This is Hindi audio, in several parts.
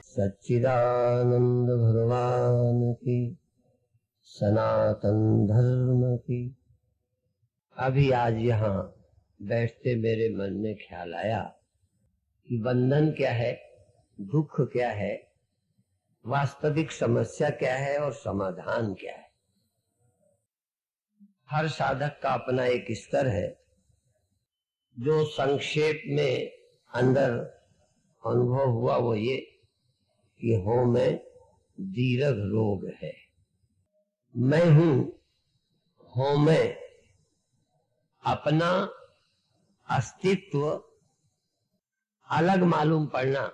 सच्चिदानंद भगवान की, सनातन धर्म की। अभी आज यहाँ बैठते मेरे मन में ख्याल आया कि बंधन क्या है, दुख क्या है, वास्तविक समस्या क्या है और समाधान क्या है। हर साधक का अपना एक स्तर है जो संक्षेप में अंदर अनुभव हुआ, वो ये कि हो में दीर्घ रोग है। मैं हूं, हो में अपना अस्तित्व अलग मालूम पड़ना,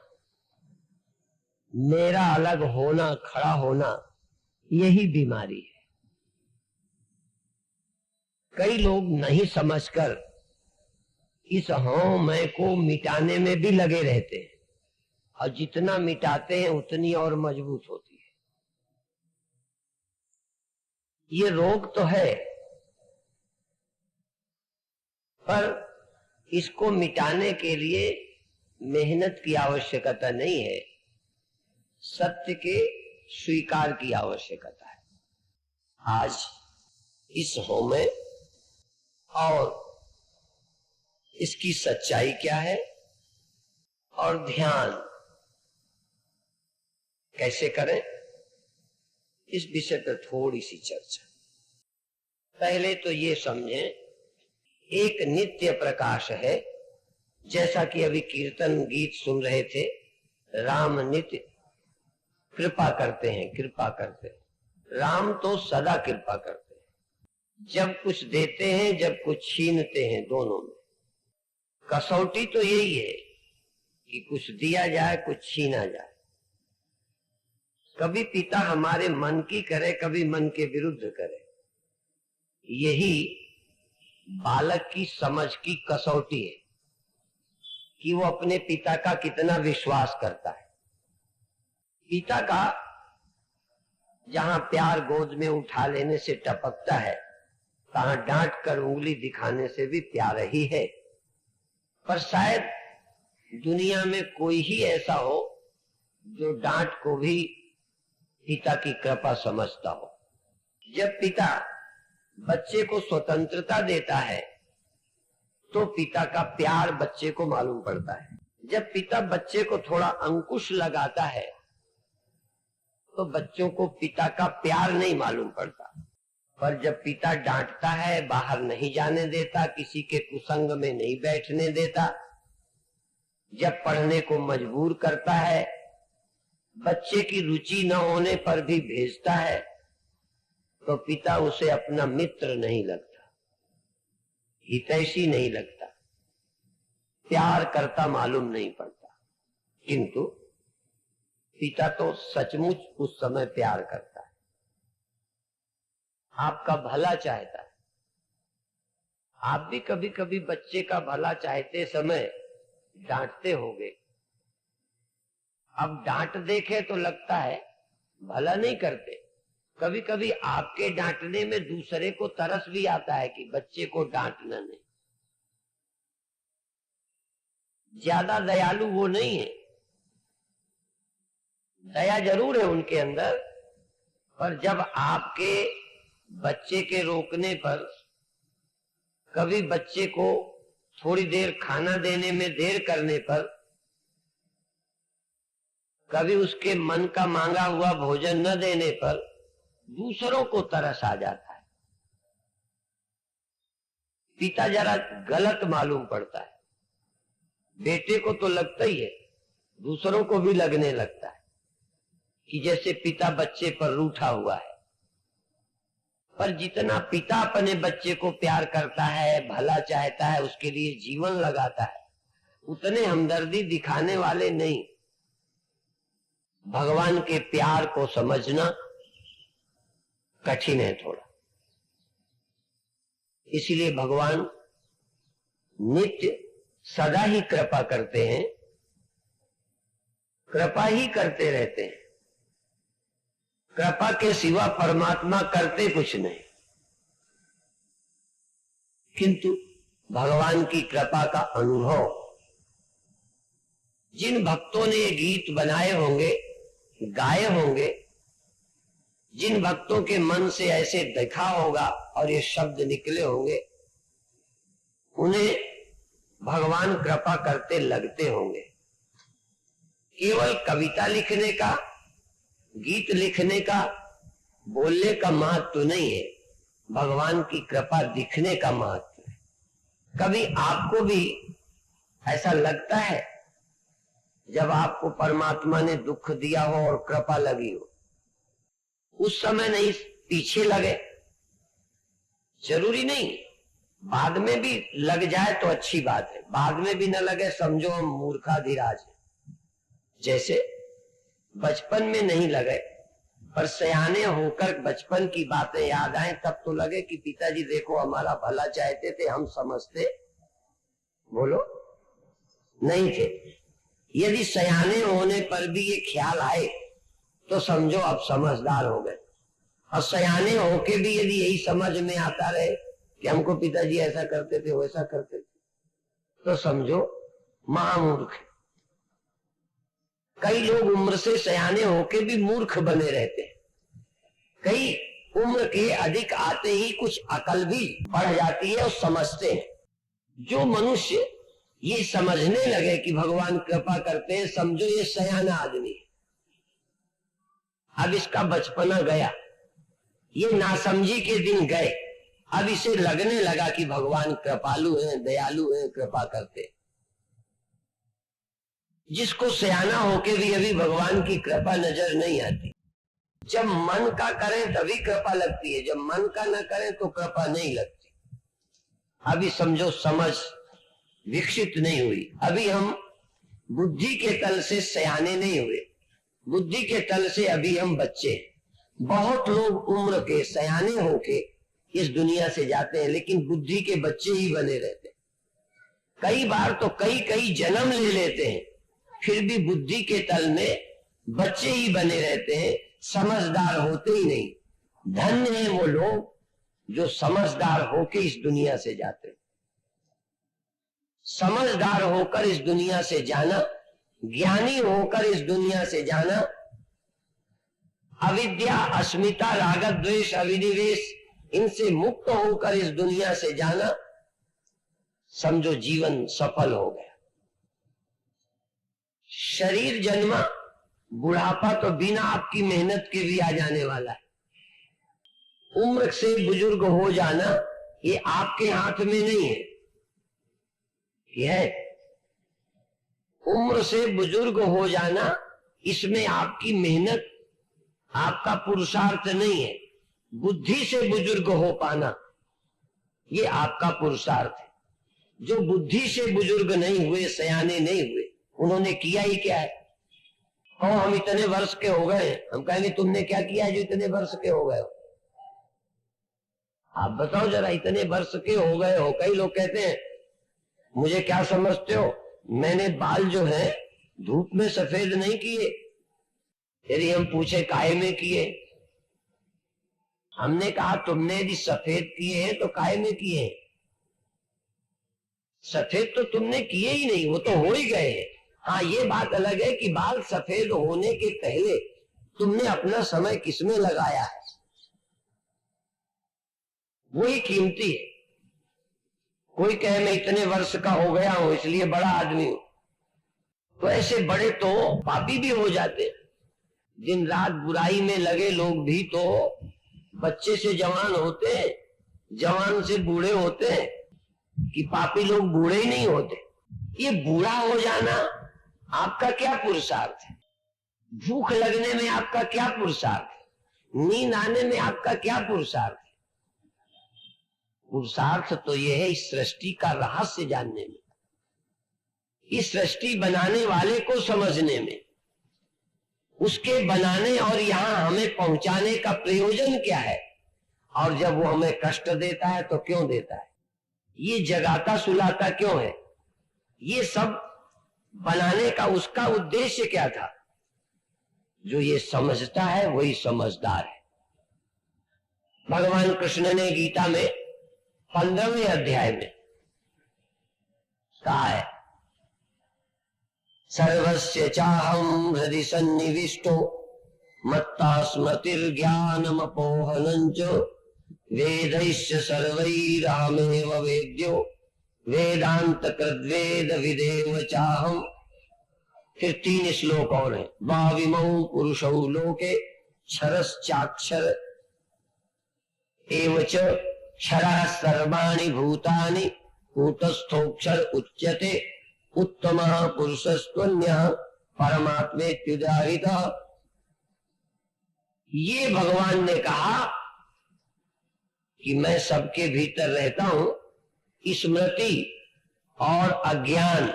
मेरा अलग होना, खड़ा होना, यही बीमारी है। कई लोग नहीं समझकर इस हो मैं को मिटाने में भी लगे रहते हैं, और जितना मिटाते हैं उतनी और मजबूत होती है। ये रोग तो है, पर इसको मिटाने के लिए मेहनत की आवश्यकता नहीं है, सत्य के स्वीकार की आवश्यकता है। आज इस हो में और इसकी सच्चाई क्या है और ध्यान कैसे करें, इस विषय पर थोड़ी सी चर्चा। पहले तो ये समझें, एक नित्य प्रकाश है, जैसा कि अभी कीर्तन गीत सुन रहे थे, राम नित्य कृपा करते हैं, कृपा करते हैं। राम तो सदा कृपा करते हैं, जब कुछ देते हैं, जब कुछ छीनते हैं, दोनों में कसौटी तो यही है कि कुछ दिया जाए, कुछ छीना जाए। कभी पिता हमारे मन की करे, कभी मन के विरुद्ध करे। यही बालक की समझ की कसौटी है कि वो अपने पिता का कितना विश्वास करता है। पिता का जहां प्यार गोद में उठा लेने से टपकता है, तहां डांट कर उंगली दिखाने से भी प्यार ही है। पर शायद दुनिया में कोई ही ऐसा हो जो डांट को भी पिता की कृपा समझता हो। जब पिता बच्चे को स्वतंत्रता देता है तो पिता का प्यार बच्चे को मालूम पड़ता है। जब पिता बच्चे को थोड़ा अंकुश लगाता है तो बच्चों को पिता का प्यार नहीं मालूम पड़ता। पर जब पिता डांटता है, बाहर नहीं जाने देता, किसी के कुसंग में नहीं बैठने देता, जब पढ़ने को मजबूर करता है, बच्चे की रुचि न होने पर भी भेजता है, तो पिता उसे अपना मित्र नहीं लगता, हितैषी नहीं लगता, प्यार करता मालूम नहीं पड़ता। किंतु पिता तो सचमुच उस समय प्यार करता है, आपका भला चाहता है। आप भी कभी कभी बच्चे का भला चाहते समय डांटते होंगे। अब डांट देखे तो लगता है भला नहीं करते। कभी कभी आपके डांटने में दूसरे को तरस भी आता है कि बच्चे को डांटना नहीं। ज्यादा दयालु वो नहीं है, दया जरूर है उनके अंदर, पर जब आपके बच्चे के रोकने पर, कभी बच्चे को थोड़ी देर खाना देने में देर करने पर, कभी उसके मन का मांगा हुआ भोजन न देने पर दूसरों को तरस आ जाता है। पिता जरा गलत मालूम पड़ता है। बेटे को तो लगता ही है, दूसरों को भी लगने लगता है कि जैसे पिता बच्चे पर रूठा हुआ है। पर जितना पिता अपने बच्चे को प्यार करता है, भला चाहता है, उसके लिए जीवन लगाता है, उतने हमदर्दी दिखाने वाले नहीं। भगवान के प्यार को समझना कठिन है थोड़ा। इसलिए भगवान नित्य सदा ही कृपा करते हैं, कृपा ही करते रहते हैं। कृपा के सिवा परमात्मा करते कुछ नहीं। किंतु भगवान की कृपा का अनुभव, जिन भक्तों ने ये गीत बनाए होंगे, गाए होंगे, जिन भक्तों के मन से ऐसे देखा होगा और ये शब्द निकले होंगे, उन्हें भगवान कृपा करते लगते होंगे। केवल कविता लिखने का, गीत लिखने का, बोलने का महत्व तो नहीं है, भगवान की कृपा दिखने का महत्व है। कभी आपको भी ऐसा लगता है जब आपको परमात्मा ने दुख दिया हो और कृपा लगी हो, उस समय नहीं पीछे लगे? जरूरी नहीं, बाद में भी लग जाए तो अच्छी बात है, बाद में भी न लगे समझो हम मूर्खाधिराज हैं। जैसे बचपन में नहीं लगे, पर सयाने होकर बचपन की बातें याद आए तब तो लगे कि पिताजी देखो हमारा भला चाहते थे, हम समझते, बोलो, नहीं थे। यदि सयाने होने पर भी ये ख्याल आए तो समझो अब समझदार हो गए, और सयाने होके भी यदि यही समझ में आता रहे कि हमको पिताजी ऐसा करते थे वैसा करते थे, तो समझो महामूर्ख। कई लोग उम्र से सयाने होके भी मूर्ख बने रहते हैं। कई उम्र के अधिक आते ही कुछ अकल भी बढ़ जाती है और समझते हैं। जो मनुष्य ये समझने लगे कि भगवान कृपा करते हैं, समझो ये सयाना आदमी है। अब इसका बचपना गया, ये नासमझी के दिन गए, अब इसे लगने लगा कि भगवान कृपालु हैं, दयालु हैं, कृपा करते हैं। जिसको सयाना होके भी अभी भगवान की कृपा नजर नहीं आती। जब मन का करें तभी कृपा लगती है, जब मन का न करें तो कृपा नहीं लगती। अभी समझो समझ विकसित नहीं हुई, अभी हम बुद्धि के तल से सयाने नहीं हुए, बुद्धि के तल से अभी हम बच्चे हैं। बहुत लोग उम्र के सयाने होके इस दुनिया से जाते हैं, लेकिन बुद्धि के बच्चे ही बने रहते हैं। कई बार तो कई कई जन्म ले लेते हैं, फिर भी बुद्धि के तल में बच्चे ही बने रहते हैं, समझदार होते ही नहीं। धन्य है वो लोग जो समझदार होकर इस दुनिया से जाते हैं। समझदार होकर इस दुनिया से जाना, ज्ञानी होकर इस दुनिया से जाना, अविद्या, अस्मिता, राग, द्वेष, अविनिवेश, इनसे मुक्त होकर इस दुनिया से जाना, समझो जीवन सफल हो गया। शरीर जन्मा, बुढ़ापा तो बिना आपकी मेहनत के भी आ जाने वाला है। उम्र से बुजुर्ग हो जाना ये आपके हाथ में नहीं है, यह उम्र से बुजुर्ग हो जाना, इसमें आपकी मेहनत, आपका पुरुषार्थ नहीं है। बुद्धि से बुजुर्ग हो पाना ये आपका पुरुषार्थ है। जो बुद्धि से बुजुर्ग नहीं हुए, सयाने नहीं हुए, उन्होंने किया ही क्या है? हम इतने वर्ष के हो गए, हम कहेंगे तुमने क्या किया जो इतने वर्ष के हो गए हो? आप बताओ जरा, इतने वर्ष के हो गए हो। कई लोग कहते हैं मुझे क्या समझते हो, मैंने बाल जो है धूप में सफेद नहीं किए। यदि हम पूछे काहे में किए, हमने कहा तुमने यदि सफेद किए हैं तो काहे में किए हैं? सफेद तो तुमने किए ही नहीं, वो तो हो ही गए हैं। हाँ, ये बात अलग है कि बाल सफेद होने के पहले तुमने अपना समय किसमें लगाया है, वही कीमती है। कोई कहे मैं इतने वर्ष का हो गया हूं इसलिए बड़ा आदमी हूं, तो ऐसे बड़े तो पापी भी हो जाते। दिन रात बुराई में लगे लोग भी तो बच्चे से जवान होते हैं, जवान से बूढ़े होते हैं, कि पापी लोग बूढ़े ही नहीं होते। ये बूढ़ा हो जाना आपका क्या पुरुषार्थ है? भूख लगने में आपका क्या पुरुषार्थ है? नींद आने में आपका क्या पुरुषार्थ है? पुरुषार्थ तो यह है इस सृष्टि का रहस्य जानने में, इस सृष्टि बनाने वाले को समझने में, उसके बनाने और यहां हमें पहुंचाने का प्रयोजन क्या है, और जब वो हमें कष्ट देता है तो क्यों देता है, ये जगाता सुलाता क्यों है, ये सब बनाने का उसका उद्देश्य क्या था। जो ये समझता है वही समझदार है। भगवान कृष्ण ने गीता में 15वें अध्याय में कहा है, सर्वस्य चाहं हृदि सन्निविष्टो मत्ता स्मृतिर्ज्ञानमपोहनञ्च वेदैश्च सर्वैरहमेव वेद्यो वेदांत कृद्वेद विदेव चाहम। फिर 3 श्लोक और हैं। भाविमौ पुरुषौ लोके क्षरश्चाक्षर एवच क्षरः सर्वाणि भूतानि कूटस्थोक्षर उच्यते उत्तमः पुरुषस्त्वन्यः परमात्मेत्युदाहृतः। ये भगवान ने कहा कि मैं सबके भीतर रहता हूं। स्मृति और अज्ञान,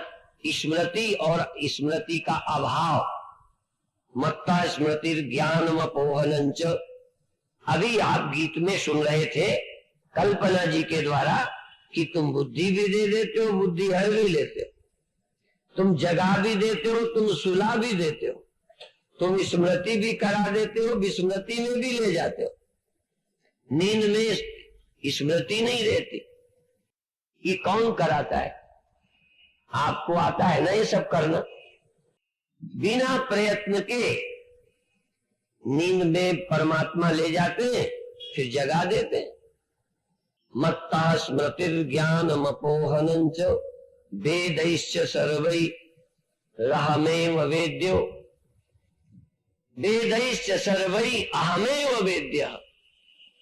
स्मृति और स्मृति का अभाव, मत्ता स्मृति ज्ञानम अपोहनंच। अभी आप गीत में सुन रहे थे कल्पना जी के द्वारा कि तुम बुद्धि भी दे देते हो, बुद्धि हर भी लेते हो, तुम जगा भी देते हो, तुम सुला भी देते हो, तुम स्मृति भी करा देते हो, विस्मृति में भी ले जाते हो। नींद में स्मृति नहीं रहती। ये कौन कराता है? आपको आता है ना ये सब करना? बिना प्रयत्न के नींद में परमात्मा ले जाते हैं, फिर जगा देते हैं। मत्ता स्मृतिर्ज्ञानम अपोहनञ्च वेदैश्च सर्वै रहमेव वेद्यो वेदैश्च सर्वै अहमेव वेद्यः।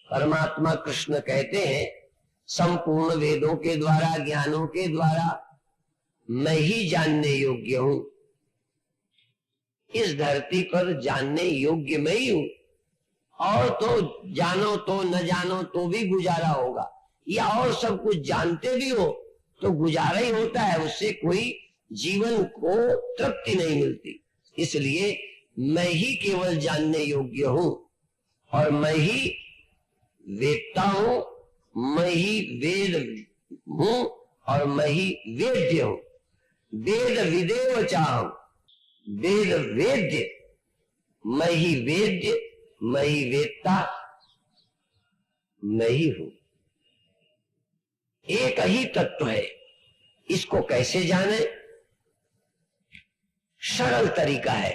परमात्मा कृष्ण कहते हैं संपूर्ण वेदों के द्वारा, ज्ञानों के द्वारा मैं ही जानने योग्य हूं। इस धरती पर जानने योग्य मैं ही हूं। और तो जानो तो न जानो तो भी गुजारा होगा, या और सब कुछ जानते भी हो तो गुजारा ही होता है, उससे कोई जीवन को तृप्ति नहीं मिलती। इसलिए मैं ही केवल जानने योग्य हूं और मैं ही वेदता हूं, मैं ही वेद हूं और मैं ही वेद्य हूं। वेद विदेव चाहं, वेद वेद्य, मैं ही वेद्य, मैं ही वेदता, मैं ही हूं। एक ही तत्व है। इसको कैसे जाने? सरल तरीका है।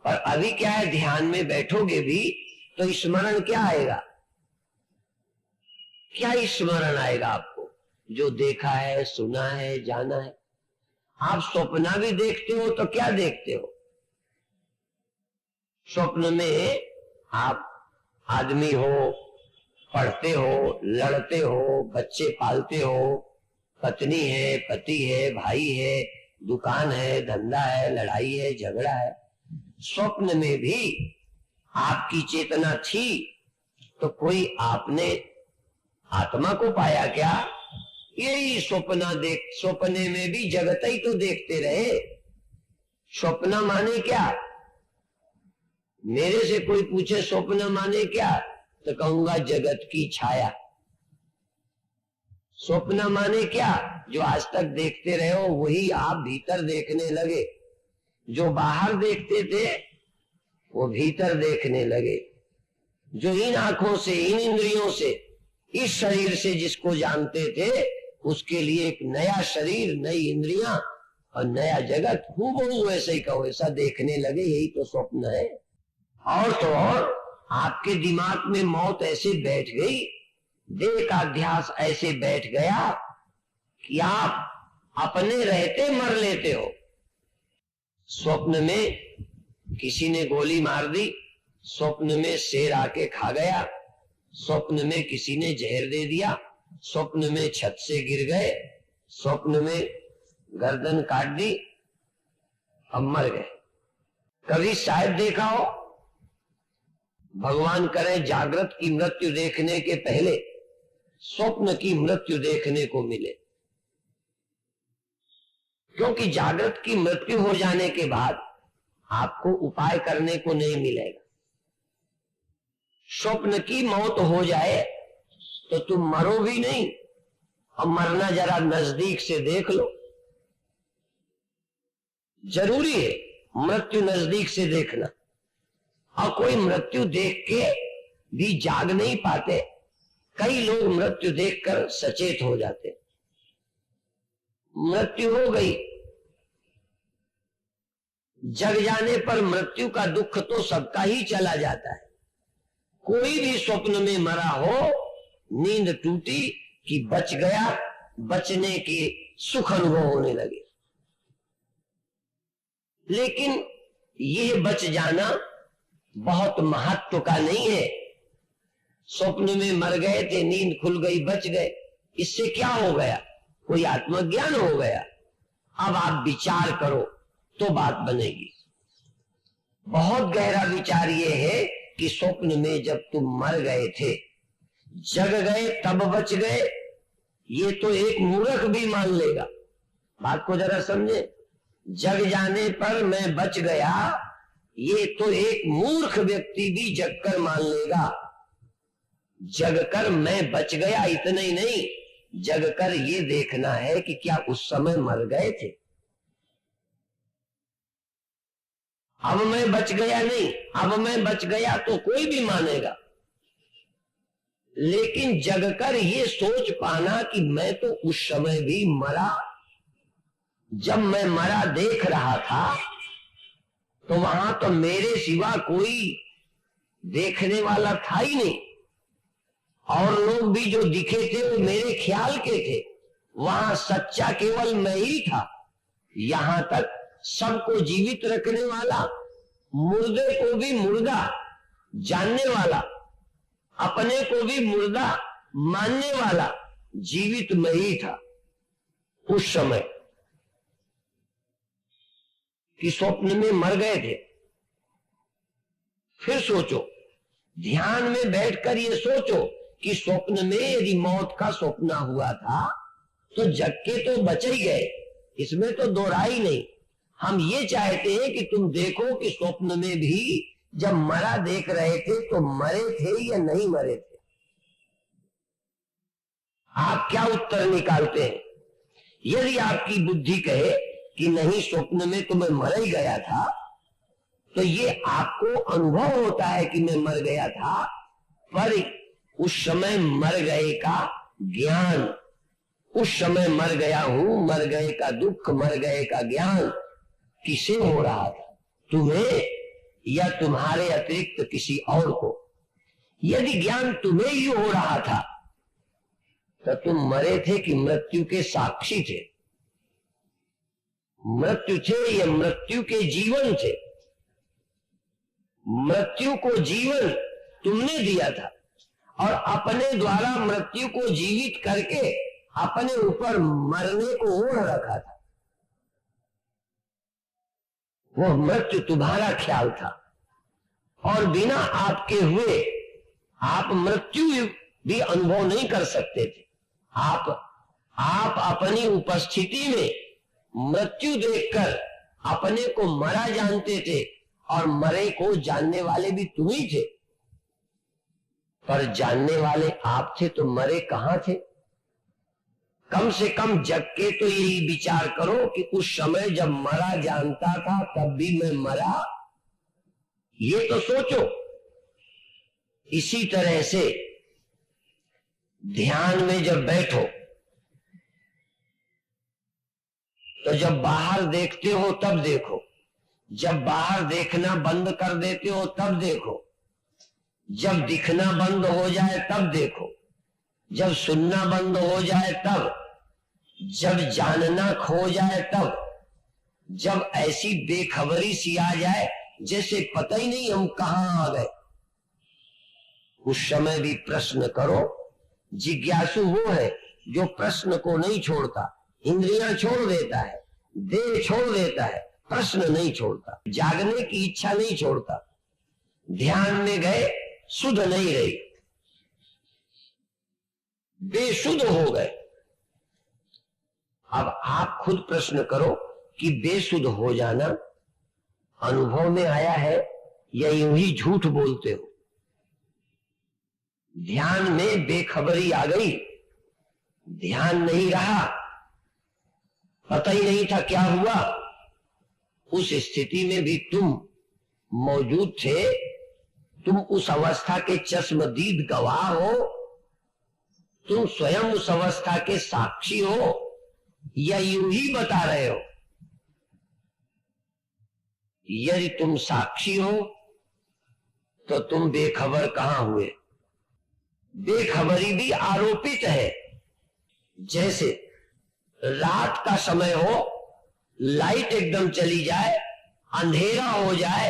और अभी क्या है, ध्यान में बैठोगे भी तो स्मरण क्या आएगा? क्या स्मरण आएगा आपको? जो देखा है, सुना है, जाना है। आप स्वप्न भी देखते हो तो क्या देखते हो? स्वप्न में आप आदमी हो, पढ़ते हो, लड़ते हो, बच्चे पालते हो, पत्नी है, पति है, भाई है, दुकान है, धंधा है, लड़ाई है, झगड़ा है। स्वप्न में भी आपकी चेतना थी तो कोई आपने आत्मा को पाया क्या? यही स्वप्ने में भी जगत ही तो देखते रहे। स्वप्न माने क्या? मेरे से कोई पूछे स्वप्न माने क्या, तो कहूंगा जगत की छाया। स्वप्न माने क्या? जो आज तक देखते रहे हो वही आप भीतर देखने लगे। जो बाहर देखते थे वो भीतर देखने लगे। जो इन आंखों से, इन इंद्रियों से, इस शरीर से जिसको जानते थे, उसके लिए एक नया शरीर, नई इंद्रियां और नया जगत हूबहू वैसे ही कहो ऐसा देखने लगे। यही तो स्वप्न है। और तो और आपके दिमाग में मौत ऐसे बैठ गई, देह का अध्यास ऐसे बैठ गया कि आप अपने रहते मर लेते हो। स्वप्न में किसी ने गोली मार दी, स्वप्न में शेर आके खा गया, स्वप्न में किसी ने जहर दे दिया, स्वप्न में छत से गिर गए, स्वप्न में गर्दन काट दी, अब मर गए। कभी शायद देखा हो, भगवान करे जागृत की मृत्यु देखने के पहले स्वप्न की मृत्यु देखने को मिले। क्योंकि जागृत की मृत्यु हो जाने के बाद आपको उपाय करने को नहीं मिलेगा। स्वप्न की मौत हो जाए तो तुम मरो भी नहीं, और मरना जरा नजदीक से देख लो। जरूरी है मृत्यु नजदीक से देखना। और कोई मृत्यु देख के भी जाग नहीं पाते। कई लोग मृत्यु देखकर सचेत हो जाते, मृत्यु हो गई, जग जाने पर मृत्यु का दुख तो सबका ही चला जाता है। कोई भी स्वप्न में मरा हो, नींद टूटी कि बच गया, बचने के सुख अनुभव होने लगे। लेकिन यह बच जाना बहुत महत्व का नहीं है। स्वप्न में मर गए थे, नींद खुल गई, बच गए, इससे क्या हो गया? कोई आत्मज्ञान हो गया। अब आप विचार करो तो बात बनेगी। बहुत गहरा विचार यह है कि स्वप्न में जब तुम मर गए थे, जग गए तब बच गए, ये तो एक मूर्ख भी मान लेगा। बात को जरा समझे। जग जाने पर मैं बच गया, ये तो एक मूर्ख व्यक्ति भी जगकर मान लेगा। जगकर मैं बच गया इतना ही नहीं, जगकर ये देखना है कि क्या उस समय मर गए थे। अब मैं बच गया नहीं, अब मैं बच गया तो कोई भी मानेगा। लेकिन जगकर ये सोच पाना कि मैं तो उस समय भी मरा, जब मैं मरा देख रहा था तो वहां तो मेरे सिवा कोई देखने वाला था ही नहीं, और लोग भी जो दिखे थे वो मेरे ख्याल के थे। वहां सच्चा केवल मैं ही था। यहां तक सबको जीवित रखने वाला, मुर्दे को भी मुर्दा जानने वाला, अपने को भी मुर्दा मानने वाला जीवित मैं ही था उस समय कि स्वप्न में मर गए थे। फिर सोचो, ध्यान में बैठकर ये सोचो कि स्वप्न में यदि मौत का स्वप्न हुआ था तो जग के तो बच ही गए, इसमें तो दो राय नहीं। हम ये चाहते हैं कि तुम देखो कि स्वप्न में भी जब मरा देख रहे थे तो मरे थे या नहीं मरे थे। आप क्या उत्तर निकालते हैं? यदि आपकी बुद्धि कहे कि नहीं, स्वप्न में तो मैं मर ही गया था, तो ये आपको अनुभव होता है कि मैं मर गया था, पर उस समय मर गए का ज्ञान, उस समय मर गया हूं, मर गए का दुख, मर गए का ज्ञान किसे हो रहा था? तुम्हें या तुम्हारे अतिरिक्त किसी और को? यदि ज्ञान तुम्हें ही हो रहा था तो तुम मरे थे कि मृत्यु के साक्षी थे? मृत्यु थे या मृत्यु के जीवन थे? मृत्यु को जीवन तुमने दिया था और अपने द्वारा मृत्यु को जीवित करके अपने ऊपर मरने को ओढ़ रखा था। वो मृत्यु तुम्हारा ख्याल था और बिना आपके हुए आप मृत्यु भी अनुभव नहीं कर सकते थे। आप अपनी उपस्थिति में मृत्यु देखकर अपने को मरा जानते थे और मरे को जानने वाले भी तुम ही थे। पर जानने वाले आप थे तो मरे कहां थे? कम से कम जग के तो यही विचार करो कि उस समय जब मरा जानता था तब भी मैं मरा, ये तो सोचो। इसी तरह से ध्यान में जब बैठो तो जब बाहर देखते हो तब देखो, जब बाहर देखना बंद कर देते हो तब देखो, जब दिखना बंद हो जाए तब देखो, जब सुनना बंद हो जाए तब, जब जानना खो जाए तब, जब ऐसी बेखबरी सी आ जाए जैसे पता ही नहीं हम कहां आ गए, उस समय भी प्रश्न करो। जिज्ञासु वो है जो प्रश्न को नहीं छोड़ता, इंद्रियां छोड़ देता है, देह छोड़ देता है, प्रश्न नहीं छोड़ता, जागने की इच्छा नहीं छोड़ता। ध्यान में गए, शुद्ध नहीं रही, बेशुद्ध हो गए। अब आप खुद प्रश्न करो कि बेशुद्ध हो जाना अनुभव में आया है या यूं ही झूठ बोलते हो? ध्यान में बेखबरी आ गई, ध्यान नहीं रहा, पता ही नहीं था क्या हुआ, उस स्थिति में भी तुम मौजूद थे, तुम उस अवस्था के चश्मदीद गवाह हो तुम स्वयं उस अवस्था के साक्षी हो या यूं ही बता रहे हो? यदि तुम साक्षी हो तो तुम बेखबर कहां हुए? बेखबरी भी आरोपित है। जैसे रात का समय हो, लाइट एकदम चली जाए, अंधेरा हो जाए,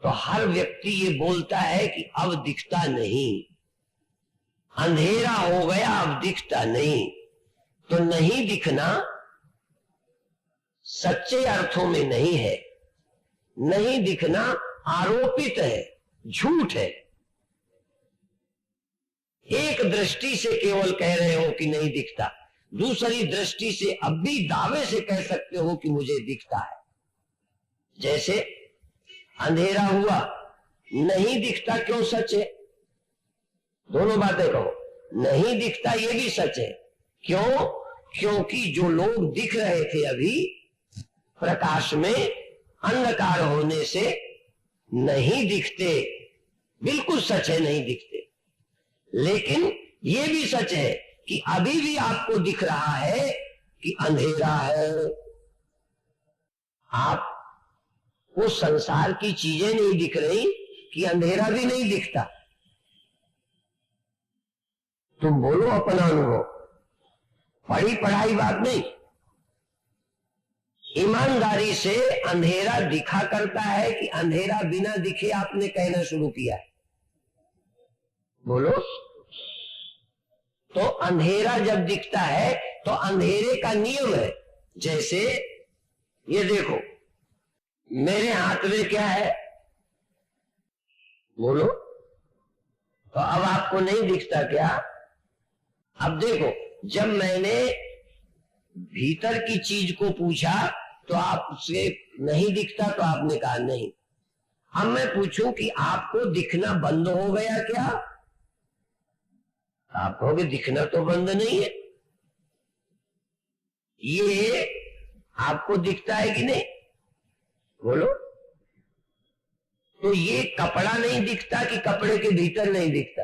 तो हर व्यक्ति ये बोलता है कि अब दिखता नहीं, अंधेरा हो गया, अब दिखता नहीं। तो नहीं दिखना सच्चे अर्थों में नहीं है, नहीं दिखना आरोपित है, झूठ है। एक दृष्टि से केवल कह रहे हो कि नहीं दिखता, दूसरी दृष्टि से अब भी दावे से कह सकते हो कि मुझे दिखता है। जैसे अंधेरा हुआ, नहीं दिखता, क्यों सच है? दोनों बातें कहो। नहीं दिखता ये भी सच है। क्यों? क्योंकि जो लोग दिख रहे थे अभी प्रकाश में, अंधकार होने से नहीं दिखते, बिल्कुल सच है, नहीं दिखते। लेकिन ये भी सच है कि अभी भी आपको दिख रहा है कि अंधेरा है। आपको संसार की चीजें नहीं दिख रही कि अंधेरा भी नहीं दिखता? तुम बोलो अपना अनुभव, पढ़ी पढ़ाई बात नहीं। ईमानदारी से अंधेरा दिखा करता है कि अंधेरा बिना दिखे आपने कहना शुरू किया है? बोलो। तो अंधेरा जब दिखता है तो अंधेरे का नियम है। जैसे ये देखो, मेरे हाथ में क्या है? बोलो। तो अब आपको नहीं दिखता क्या? अब देखो, जब मैंने भीतर की चीज को पूछा तो आपसे नहीं दिखता, तो आपने कहा नहीं। अब मैं पूछूं कि आपको दिखना बंद हो गया क्या? आप कहोगे दिखना तो बंद नहीं है। ये आपको दिखता है कि नहीं? बोलो। तो ये कपड़ा नहीं दिखता कि कपड़े के भीतर नहीं दिखता?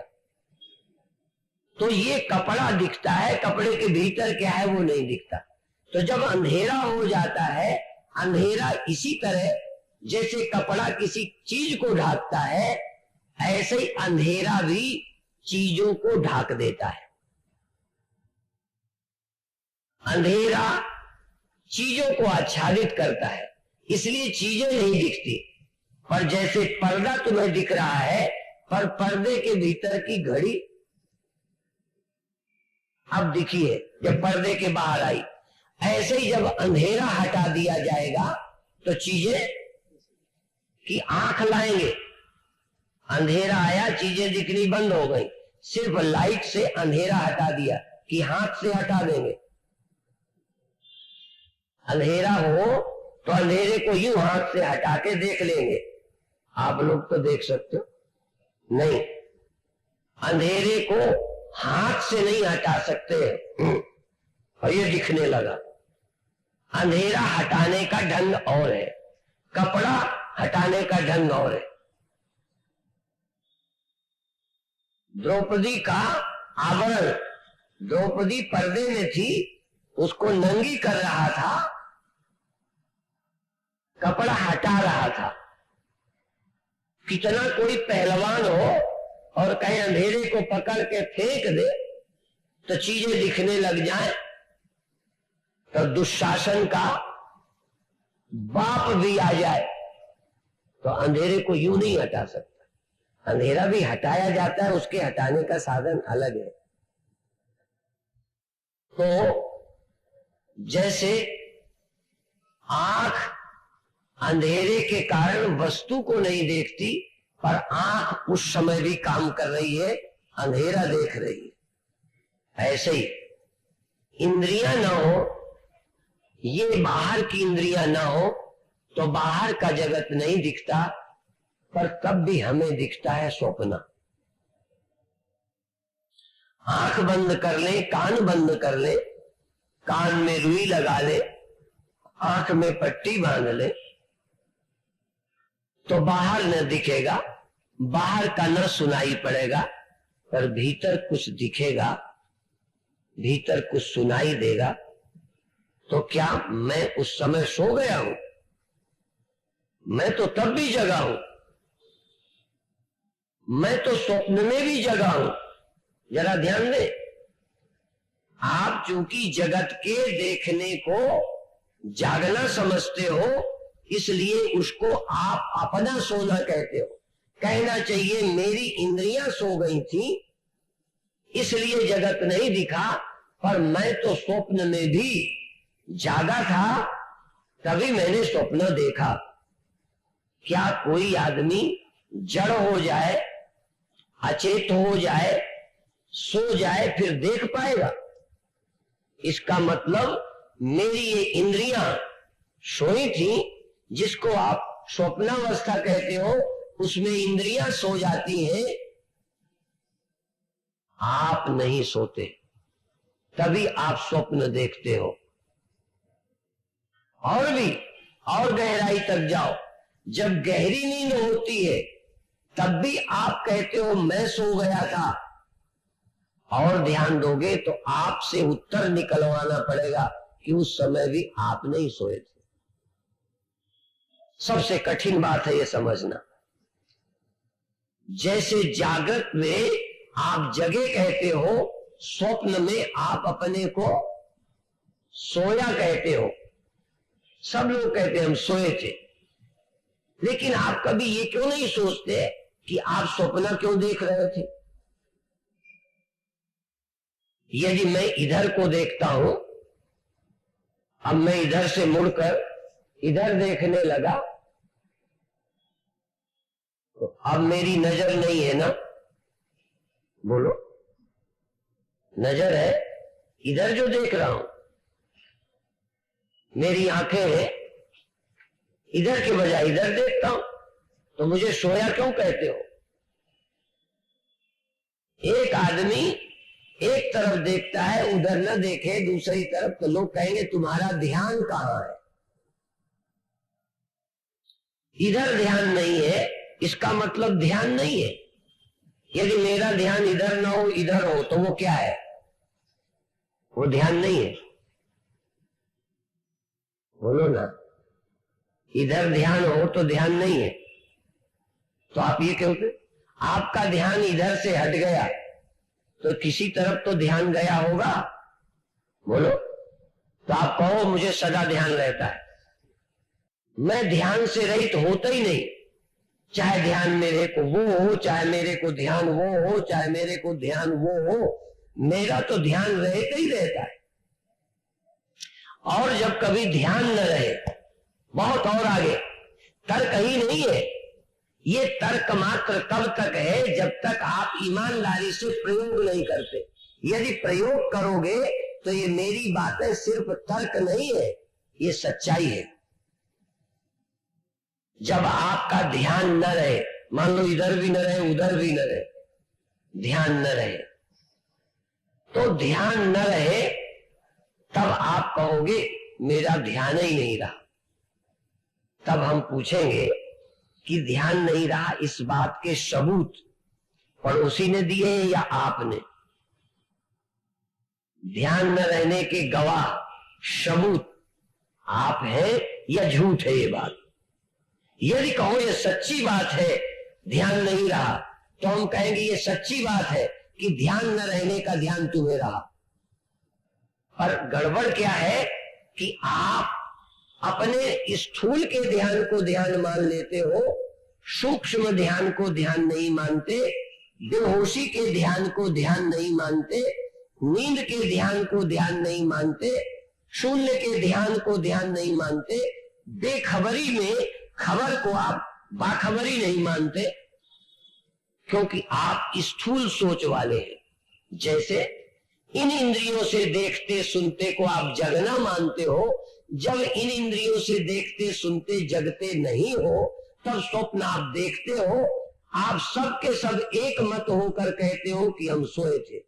तो ये कपड़ा दिखता है, कपड़े के भीतर क्या है वो नहीं दिखता। तो जब अंधेरा हो जाता है, अंधेरा इसी तरह जैसे कपड़ा किसी चीज को ढाकता है, ऐसे ही अंधेरा भी चीजों को ढाक देता है। अंधेरा चीजों को आच्छादित करता है, इसलिए चीजें नहीं दिखती। पर जैसे पर्दा तुम्हें दिख रहा है, पर पर्दे के भीतर की घड़ी अब दिखी है जब पर्दे के बाहर आई, ऐसे ही जब अंधेरा हटा दिया जाएगा तो चीजें की आंख लाएंगे। अंधेरा आया, चीजें दिखनी बंद हो गई। सिर्फ लाइट से अंधेरा हटा दिया कि हाथ से हटा देंगे। अंधेरा हो तो अंधेरे को यूं हाथ से हटा के देख लेंगे। आप लोग तो देख सकते हो? नहीं, अंधेरे को हाथ से नहीं हटा सकते। और ये दिखने लगा। अंधेरा हटाने का ढंग और है, कपड़ा हटाने का ढंग और है। द्रौपदी का आवरण, द्रौपदी पर्दे में थी, उसको नंगी कर रहा था, कपड़ा हटा रहा था। कितना कोई पहलवान हो और कहीं अंधेरे को पकड़ के फेंक दे तो चीजें दिखने लग जाए, तो दुशासन का बाप भी आ जाए तो अंधेरे को यूं नहीं हटा सकता। अंधेरा भी हटाया जाता है, उसके हटाने का साधन अलग है। तो जैसे आंख अंधेरे के कारण वस्तु को नहीं देखती, पर आंख उस समय भी काम कर रही है, अंधेरा देख रही है। ऐसे ही इंद्रियां ना हो, ये बाहर की इंद्रियां ना हो तो बाहर का जगत नहीं दिखता, पर तब भी हमें दिखता है स्वप्न। आंख बंद कर ले, कान बंद कर ले, कान में रुई लगा ले, आंख में पट्टी बांध ले, तो बाहर न दिखेगा, बाहर का न सुनाई पड़ेगा, पर भीतर कुछ दिखेगा, भीतर कुछ सुनाई देगा, तो क्या मैं उस समय सो गया हूं? मैं तो तब भी जगा हूं, मैं तो स्वप्न में भी जगा हूं। जरा ध्यान दें, आप चूंकि जगत के देखने को जागना समझते हो, इसलिए उसको आप अपना सोना कहते हो। कहना चाहिए मेरी इंद्रियां सो गई थी, इसलिए जगत नहीं दिखा, पर मैं तो स्वप्न में भी जागा था, तभी मैंने स्वप्न देखा। क्या कोई आदमी जड़ हो जाए, अचेत हो जाए, सो जाए, फिर देख पाएगा? इसका मतलब मेरी ये इंद्रियां सोई थी, जिसको आप स्वप्नावस्था कहते हो, उसमें इंद्रियां सो जाती हैं, आप नहीं सोते, तभी आप स्वप्न देखते हो। और भी और गहराई तक जाओ, जब गहरी नींद होती है तब भी आप कहते हो मैं सो गया था। और ध्यान दोगे तो आपसे उत्तर निकलवाना पड़ेगा कि उस समय भी आप नहीं सोए थे। सबसे कठिन बात है ये समझना। जैसे जागृत में आप जगे कहते हो, स्वप्न में आप अपने को सोया कहते हो। सब लोग कहते हैं हम सोए थे, लेकिन आप कभी ये क्यों नहीं सोचते कि आप स्वप्न क्यों देख रहे थे? यदि मैं इधर को देखता हूं, अब मैं इधर से मुड़कर इधर देखने लगा, तो अब मेरी नजर नहीं है ना? बोलो, नजर है इधर जो देख रहा हूं, मेरी आंखें हैं इधर के बजाय इधर देखता हूं, तो मुझे सोया क्यों कहते हो? एक आदमी एक तरफ देखता है, उधर न देखे दूसरी तरफ, तो लोग कहेंगे तुम्हारा ध्यान कहां है? इधर ध्यान नहीं है, इसका मतलब ध्यान नहीं है। यदि मेरा ध्यान इधर ना हो इधर हो, तो वो क्या है? वो ध्यान नहीं है। बोलो ना, इधर ध्यान हो तो ध्यान नहीं है। तो आप ये कहते, आपका ध्यान इधर से हट गया तो किसी तरफ तो ध्यान गया होगा। बोलो, तो आप कहो मुझे सदा ध्यान रहता है। मैं ध्यान से रहित होता ही नहीं, चाहे ध्यान मेरे को वो हो, चाहे मेरे को ध्यान वो हो, चाहे मेरे को ध्यान वो हो, मेरा तो ध्यान रहता ही रहता है। और जब कभी ध्यान न रहे, बहुत और आगे तर्क ही नहीं है, ये तर्क मात्र तब तक है जब तक आप ईमानदारी से प्रयोग नहीं करते। यदि प्रयोग करोगे तो ये मेरी बातें सिर्फ तर्क नहीं है, ये सच्चाई है। जब आपका ध्यान न रहे, मान लो इधर भी न रहे उधर भी न रहे, ध्यान न रहे, तो ध्यान न रहे तब आप कहोगे मेरा ध्यान ही नहीं रहा। तब हम पूछेंगे कि ध्यान नहीं रहा, इस बात के सबूत पड़ोसी ने दिए या आपने? ध्यान न रहने के गवाह सबूत आप हैं या झूठ है ये बात? यदि कहो ये सच्ची बात है, ध्यान नहीं रहा, तो हम कहेंगे ये सच्ची बात है कि ध्यान न रहने का ध्यान तुम्हें रहा। पर गड़बड़ क्या है कि आप अपने स्थूल के ध्यान को ध्यान मान लेते हो, सूक्ष्म ध्यान को ध्यान नहीं मानते, बेहोशी के ध्यान को ध्यान नहीं मानते, नींद के ध्यान को ध्यान नहीं मानते, शून्य के ध्यान को ध्यान नहीं मानते, बेखबरी में खबर को आप बाखबरी नहीं मानते, क्योंकि आप स्थूल सोच वाले हैं। जैसे इन इंद्रियों से देखते सुनते को आप जगना मानते हो, जब इन इंद्रियों से देखते सुनते जगते नहीं हो, तब स्वप्न आप देखते हो। आप सब के सब एक मत होकर कहते हो कि हम सोए थे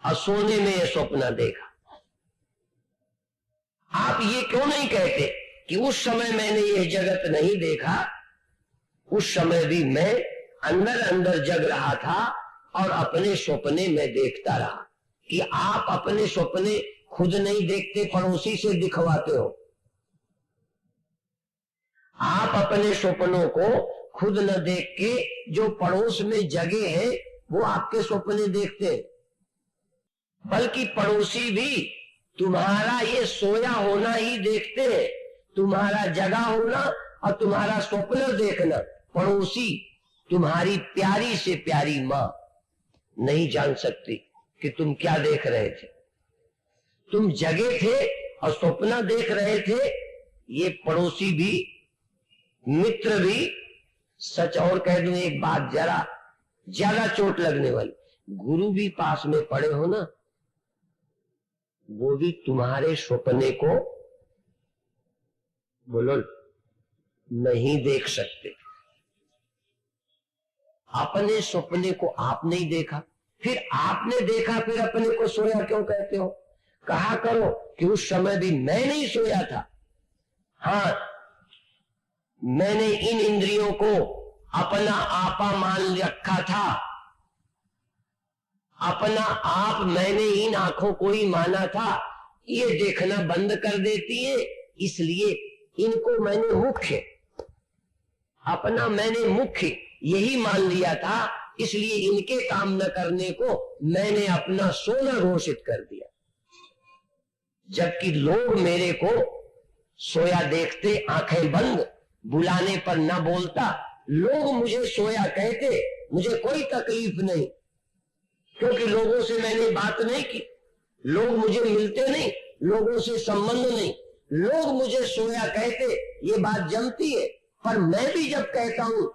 और सोने में ये स्वप्न देखा। आप ये क्यों नहीं कहते कि उस समय मैंने ये जगत नहीं देखा, उस समय भी मैं अंदर अंदर जग रहा था और अपने सपने में देखता रहा कि आप अपने सपने खुद नहीं देखते, पड़ोसी से दिखवाते हो। आप अपने सपनों को खुद न देख के जो पड़ोस में जगह है वो आपके सपने देखते हैं, बल्कि पड़ोसी भी तुम्हारा ये सोया होना ही देखते हैं, तुम्हारा जगा होना और तुम्हारा स्वप्न देखना। पड़ोसी तुम्हारी प्यारी से प्यारी मां नहीं जान सकती कि तुम क्या देख रहे थे। तुम जगे थे और स्वप्न देख रहे थे, ये पड़ोसी भी, मित्र भी। सच और कह दूं एक बात जरा ज्यादा चोट लगने वाली, गुरु भी पास में पड़े हो ना, वो भी तुम्हारे सपने को बोलो नहीं देख सकते। अपने सपने को आप नहीं देखा, फिर आपने देखा, फिर अपने को सोया क्यों कहते हो? कहा करो कि उस समय भी मैं नहीं सोया था। हाँ, मैंने इन इंद्रियों को अपना आपा मान रखा था, अपना आप मैंने इन आंखों को ही माना था। ये देखना बंद कर देती है, इसलिए इनको मैंने मुख्य, अपना मैंने मुख्य यही मान लिया था, इसलिए इनके काम न करने को मैंने अपना सोना घोषित कर दिया। जबकि लोग मेरे को सोया देखते, आंखें बंद, बुलाने पर न बोलता, लोग मुझे सोया कहते, मुझे कोई तकलीफ नहीं, क्योंकि लोगों से मैंने बात नहीं की, लोग मुझे मिलते नहीं, लोगों से संबंध नहीं, लोग मुझे सोया कहते, ये बात जमती है। पर मैं भी जब कहता हूं,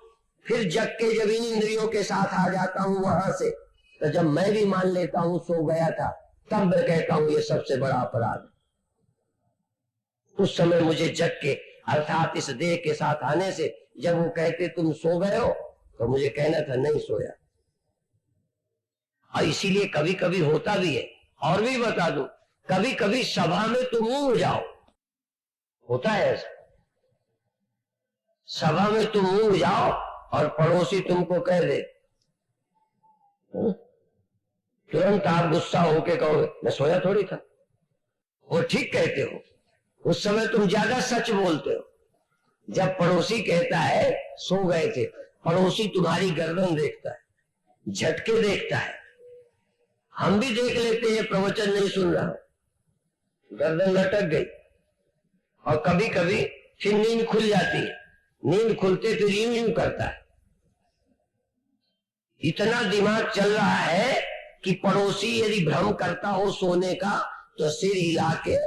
फिर जग के जब इन इंद्रियों के साथ आ जाता हूं वहां से, तो जब मैं भी मान लेता हूं सो गया था, तब मैं कहता हूं ये सबसे बड़ा अपराध। उस समय मुझे जग के अर्थात इस देह के साथ आने से जब वो कहते तुम सो गए हो, तो मुझे कहना था नहीं सोया। और इसीलिए कभी कभी होता भी है, और भी बता दूं, कभी कभी सभा में तुम ऊँघ जाओ, होता है ऐसा। सभा में तुम ऊँघ जाओ और पड़ोसी तुमको कह दे, तुरंत आप गुस्सा होके कहोगे मैं सोया थोड़ी था। वो ठीक कहते हो, उस समय तुम ज्यादा सच बोलते हो। जब पड़ोसी कहता है सो गए थे, पड़ोसी तुम्हारी गर्दन देखता है, झटके देखता है। हम भी देख लेते हैं, प्रवचन नहीं सुन रहा, गर्दन लटक गई, और कभी कभी फिर नींद खुल जाती है, नींद खुलते फिर यूं यूं करता है। इतना दिमाग चल रहा है कि पड़ोसी यदि भ्रम करता हो सोने का, तो सिर हिला के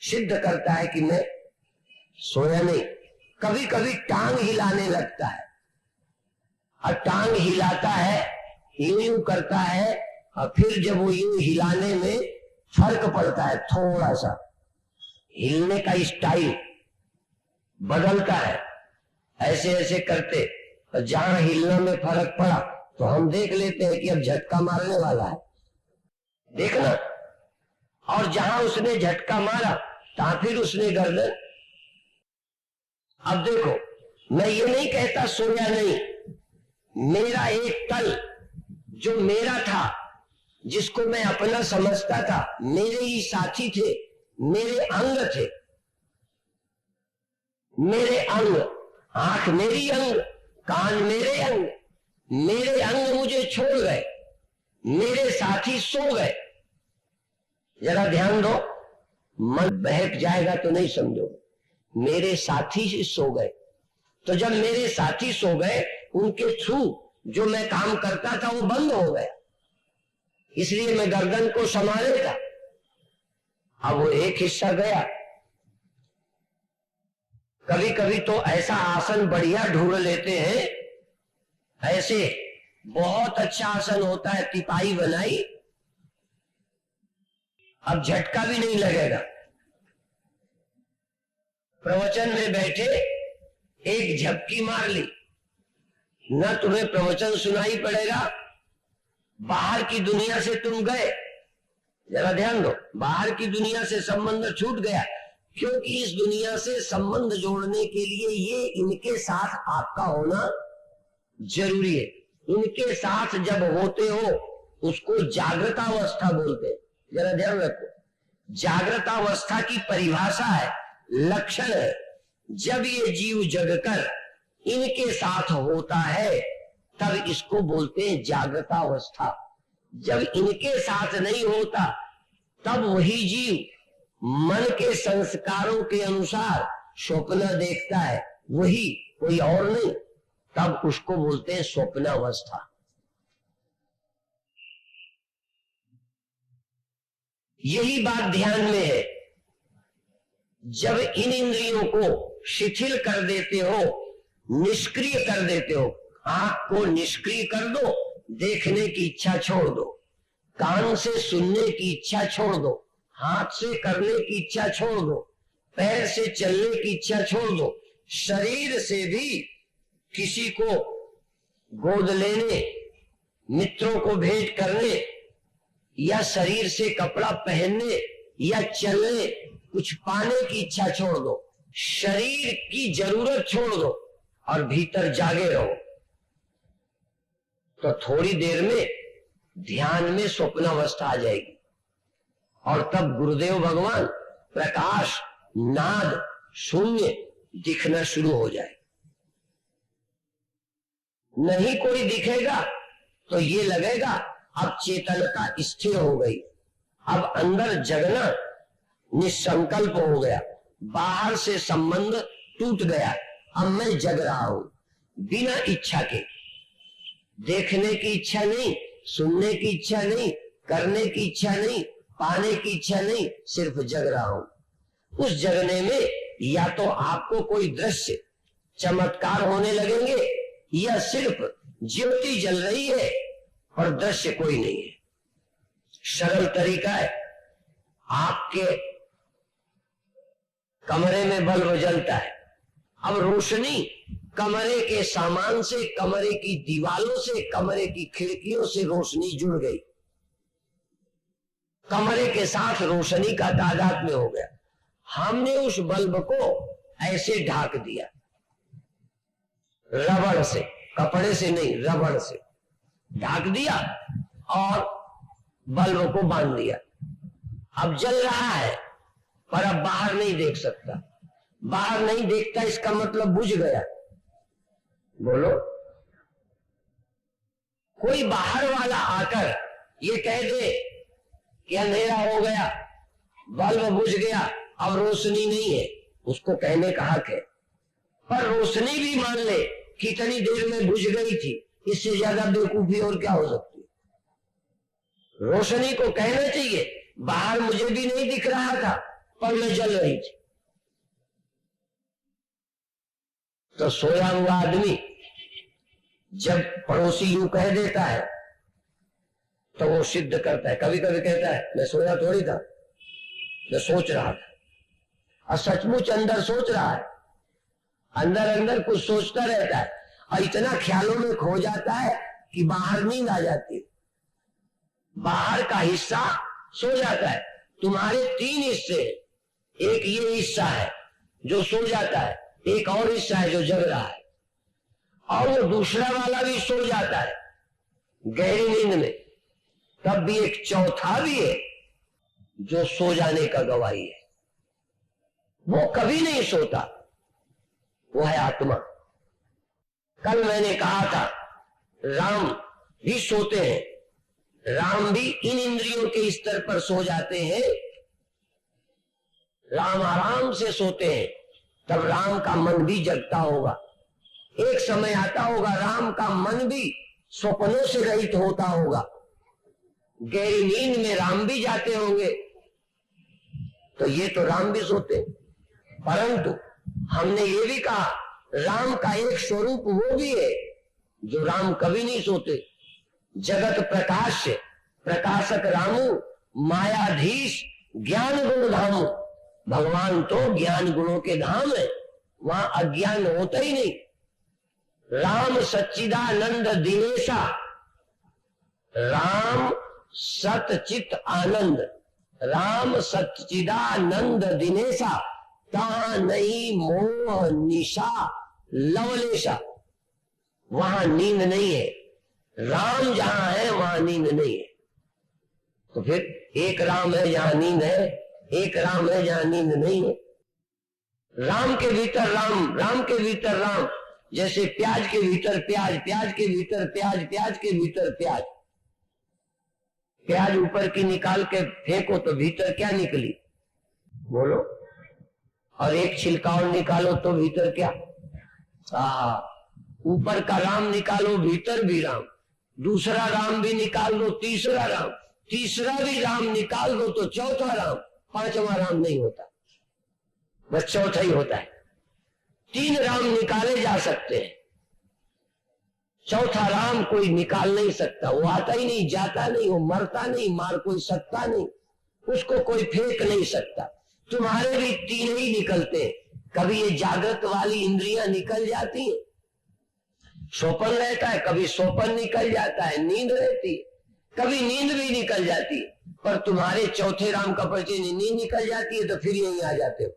सिद्ध करता है कि मैं सोया नहीं। कभी कभी टांग हिलाने लगता है, और टांग हिलाता है, यूं यूं करता है, और फिर जब वो यूं हिलाने में फर्क पड़ता है, थोड़ा सा हिलने का स्टाइल बदलता है, ऐसे ऐसे करते, और जहां हिलने में फर्क पड़ा तो हम देख लेते हैं कि अब झटका मारने वाला है, देखना। और जहां उसने झटका मारा, तहां फिर उसने गर्दन। अब देखो, मैं ये नहीं कहता सोया नहीं, मेरा एक तल जो मेरा था, जिसको मैं अपना समझता था, मेरे ही साथी थे, मेरे अंग थे, मेरे अंग, आंख मेरी अंग, कान मेरे अंग, मेरे अंग मुझे छोड़ गए, मेरे साथी सो गए। जरा ध्यान दो, मन बहक जाएगा तो नहीं समझो, मेरे साथी ही सो गए। तो जब मेरे साथी सो गए, उनके थ्रू जो मैं काम करता था वो बंद हो गया, इसलिए मैं गर्दन को संभाले था। अब वो एक हिस्सा गया। कभी कभी तो ऐसा आसन बढ़िया ढूंढ लेते हैं, ऐसे बहुत अच्छा आसन होता है, तिपाही बनाई, अब झटका भी नहीं लगेगा। प्रवचन में बैठे एक झपकी मार ली, न तुम्हें प्रवचन सुनाई पड़ेगा, बाहर की दुनिया से तुम गए। जरा ध्यान दो, बाहर की दुनिया से संबंध छूट गया, क्योंकि इस दुनिया से संबंध जोड़ने के लिए ये इनके साथ आपका होना जरूरी है। इनके साथ जब होते हो उसको जागृतावस्था बोलते हैं। जरा ध्यान रखो, जागृतावस्था की परिभाषा है, लक्षण है, जब ये जीव जगकर इनके साथ होता है तब इसको बोलते हैं जागृतावस्था। जब इनके साथ नहीं होता तब वही जीव मन के संस्कारों के अनुसार स्वप्न देखता है, वही, कोई और नहीं, तब उसको बोलते हैं स्वप्नावस्था। यही बात ध्यान में है, जब इन इंद्रियों को शिथिल कर देते हो, निष्क्रिय कर देते हो, आंख को निष्क्रिय कर दो, देखने की इच्छा छोड़ दो, कान से सुनने की इच्छा छोड़ दो, हाथ से करने की इच्छा छोड़ दो, पैर से चलने की इच्छा छोड़ दो, शरीर से भी किसी को गोद लेने, मित्रों को भेंट करने या शरीर से कपड़ा पहनने या चलने, कुछ पाने की इच्छा छोड़ दो, शरीर की जरूरत छोड़ दो और भीतर जागे रहो, तो थोड़ी देर में ध्यान में स्वप्नावस्था आ जाएगी। और तब गुरुदेव भगवान प्रकाश, नाद, शून्य दिखना शुरू हो जाए। नहीं कोई दिखेगा तो ये लगेगा अब चेतनता स्थिर हो गई, अब अंदर जगना निसंकल्प हो गया, बाहर से संबंध टूट गया, अब मैं जग रहा हूं बिना इच्छा के, देखने की इच्छा नहीं, सुनने की इच्छा नहीं, करने की इच्छा नहीं, पाने की इच्छा नहीं, सिर्फ जग रहा हूं। उस जगने में या तो आपको कोई दृश्य चमत्कार होने लगेंगे या सिर्फ ज्योति जल रही है और दृश्य कोई नहीं है। सरल तरीका है, आपके कमरे में बल्ब जलता है, अब रोशनी कमरे के सामान से, कमरे की दीवारों से, कमरे की खिड़कियों से रोशनी जुड़ गई, कमरे के साथ रोशनी का तादाद में हो गया। हमने उस बल्ब को ऐसे ढाक दिया, रबड़ से, कपड़े से नहीं, रबड़ से ढाक दिया और बल्ब को बांध दिया। अब जल रहा है पर अब बाहर नहीं देख सकता। बाहर नहीं देखता इसका मतलब बुझ गया। बोलो, कोई बाहर वाला आकर ये कह दे कि अंधेरा हो गया, बल्ब बुझ गया, अब रोशनी नहीं है, उसको कहने का हक है। पर रोशनी भी मान ले कितनी देर में बुझ गई थी, इससे ज्यादा बेवकूफी और क्या हो सकती है। रोशनी को कहना चाहिए बाहर मुझे भी नहीं दिख रहा था पर मैं जल रही थी। तो सोया हुआ आदमी जब पड़ोसी यूं कह देता है तो वो सिद्ध करता है। कभी कभी कहता है मैं सोया थोड़ी था, मैं सोच रहा था, और सचमुच अंदर सोच रहा है, अंदर अंदर कुछ सोचता रहता है और इतना ख्यालों में खो जाता है कि बाहर नींद आ जाती है। बाहर का हिस्सा सो जाता है। तुम्हारे 3 हिस्से, एक ये हिस्सा है जो सो जाता है, एक और हिस्सा है जो जग रहा है, और वो दूसरा वाला भी सो जाता है गहरी नींद में। तब भी एक चौथा भी है जो सो जाने का गवाही है, वो कभी नहीं सोता, वो है आत्मा। कल मैंने कहा था राम भी सोते हैं, राम भी इन इंद्रियों के स्तर पर सो जाते हैं। राम आराम से सोते हैं, तब राम का मन भी जगता होगा। एक समय आता होगा राम का मन भी स्वप्नों से रहित होता होगा, गहरी नींद में राम भी जाते होंगे। तो ये तो राम भी सोते, परंतु हमने ये भी कहा राम का एक स्वरूप वो भी है जो राम कभी नहीं सोते। जगत प्रकाश, प्रकाशक रामू, मायाधीश, ज्ञान गुण धामू। भगवान तो ज्ञान गुणों के धाम है, वहां अज्ञान होता ही नहीं। राम सच्चिदानंद दिनेशा, राम सतचित आनंद, राम सच्चिदानंद दिनेशा, ता नहीं मोह निशा लवलेशा। वहां नींद नहीं है, राम जहां है वहां नींद नहीं है। तो फिर एक राम है जहां नींद है, एक राम है जहां नींद नहीं है। राम के भीतर राम, राम के भीतर राम। जैसे प्याज के भीतर प्याज, प्याज के भीतर प्याज, प्याज के भीतर प्याज। प्याज ऊपर की निकाल के फेंको तो भीतर क्या निकली बोलो? और एक छिलका और निकालो तो भीतर क्या? ऊपर का राम निकालो भीतर भी राम, दूसरा राम भी निकाल दो तीसरा राम, तीसरा भी राम निकाल दो तो चौथा राम। पांचवा राम नहीं होता, बस चौथा ही होता है। तीन राम निकाले जा सकते हैं, चौथा राम कोई निकाल नहीं सकता। वो आता ही नहीं, जाता नहीं, वो मरता नहीं, मार कोई सकता नहीं, उसको कोई फेंक नहीं सकता। तुम्हारे भी तीन ही निकलते हैं। कभी ये जागृत वाली इंद्रियां निकल जाती हैं, सोपन रहता है, कभी सोपन निकल जाता है, नींद रहती है, कभी नींद भी निकल जाती है। पर तुम्हारे चौथे राम का परिचय नहीं, नींद निकल जाती है तो फिर यहीं आ जाते हो।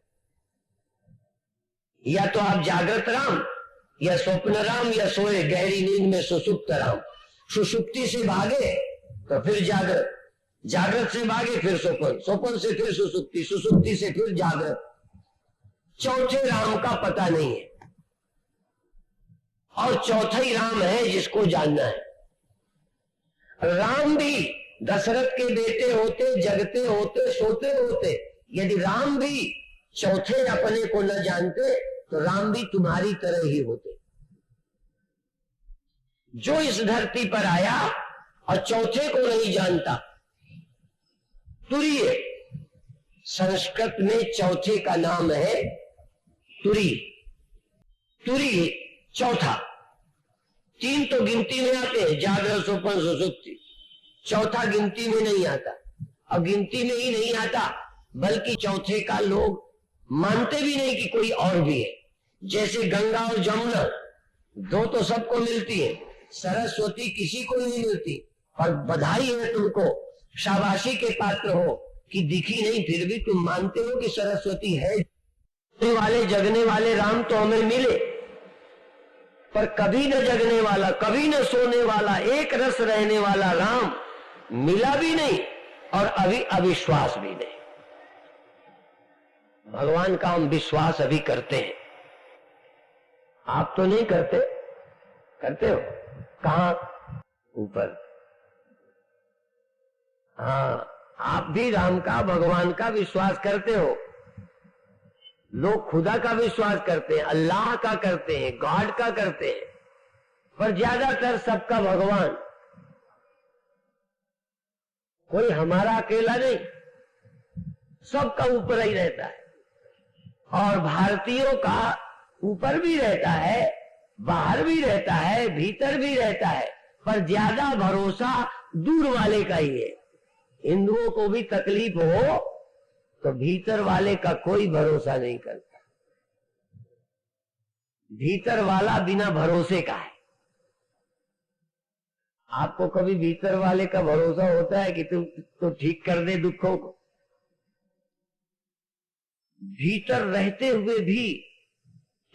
या तो आप जागृत राम, या स्वप्न राम, या सोए गहरी नींद में सुसुप्त राम। सुसुप्ति से भागे तो फिर जागृत, जागृत से भागे फिर स्वप्न, स्वप्न से फिर सुसुप्ति, सुसुप्ति से फिर जागृत। चौथे राम का पता नहीं है, और चौथा ही राम है जिसको जानना है। राम भी दशरथ के बेटे होते, जगते होते, सोते होते। यदि राम भी चौथे अपने को न जानते तो राम भी तुम्हारी तरह ही होते। जो इस धरती पर आया और चौथे को नहीं जानता, तुरीय। संस्कृत में चौथे का नाम है तुरी। तुरी चौथा। तीन तो गिनती में आते हैं, जागृत स्वप्न सुसुप्ति। चौथा गिनती में नहीं आता, और गिनती में ही नहीं आता बल्कि चौथे का लोग मानते भी नहीं कि कोई और भी है। जैसे गंगा और जमुना दो तो सबको मिलती है, सरस्वती किसी को नहीं मिलती। पर बधाई है तुमको, शाबाशी के पात्र हो कि दिखी नहीं फिर भी तुम मानते हो कि सरस्वती है। वाले जगने वाले राम तो हमें मिले, पर कभी न जगने वाला, कभी न सोने वाला, एक रस रहने वाला राम मिला भी नहीं, और अभी अविश्वास भी नहीं। भगवान का हम विश्वास अभी करते हैं, आप तो नहीं करते? करते हो? कहां? ऊपर। हाँ, आप भी राम का, भगवान का विश्वास करते हो। लोग खुदा का विश्वास करते हैं, अल्लाह का करते हैं, गॉड का करते हैं, पर ज्यादातर सबका भगवान। कोई हमारा अकेला नहीं, सबका ऊपर ही रहता है। और भारतीयों का ऊपर भी रहता है, बाहर भी रहता है, भीतर भी रहता है, पर ज्यादा भरोसा दूर वाले का ही है। हिंदुओं को भी तकलीफ हो तो भीतर वाले का कोई भरोसा नहीं करता। भीतर वाला बिना भरोसे का है। आपको कभी भीतर वाले का भरोसा होता है कि तुम तो ठीक कर दे दुखों को? भीतर रहते हुए भी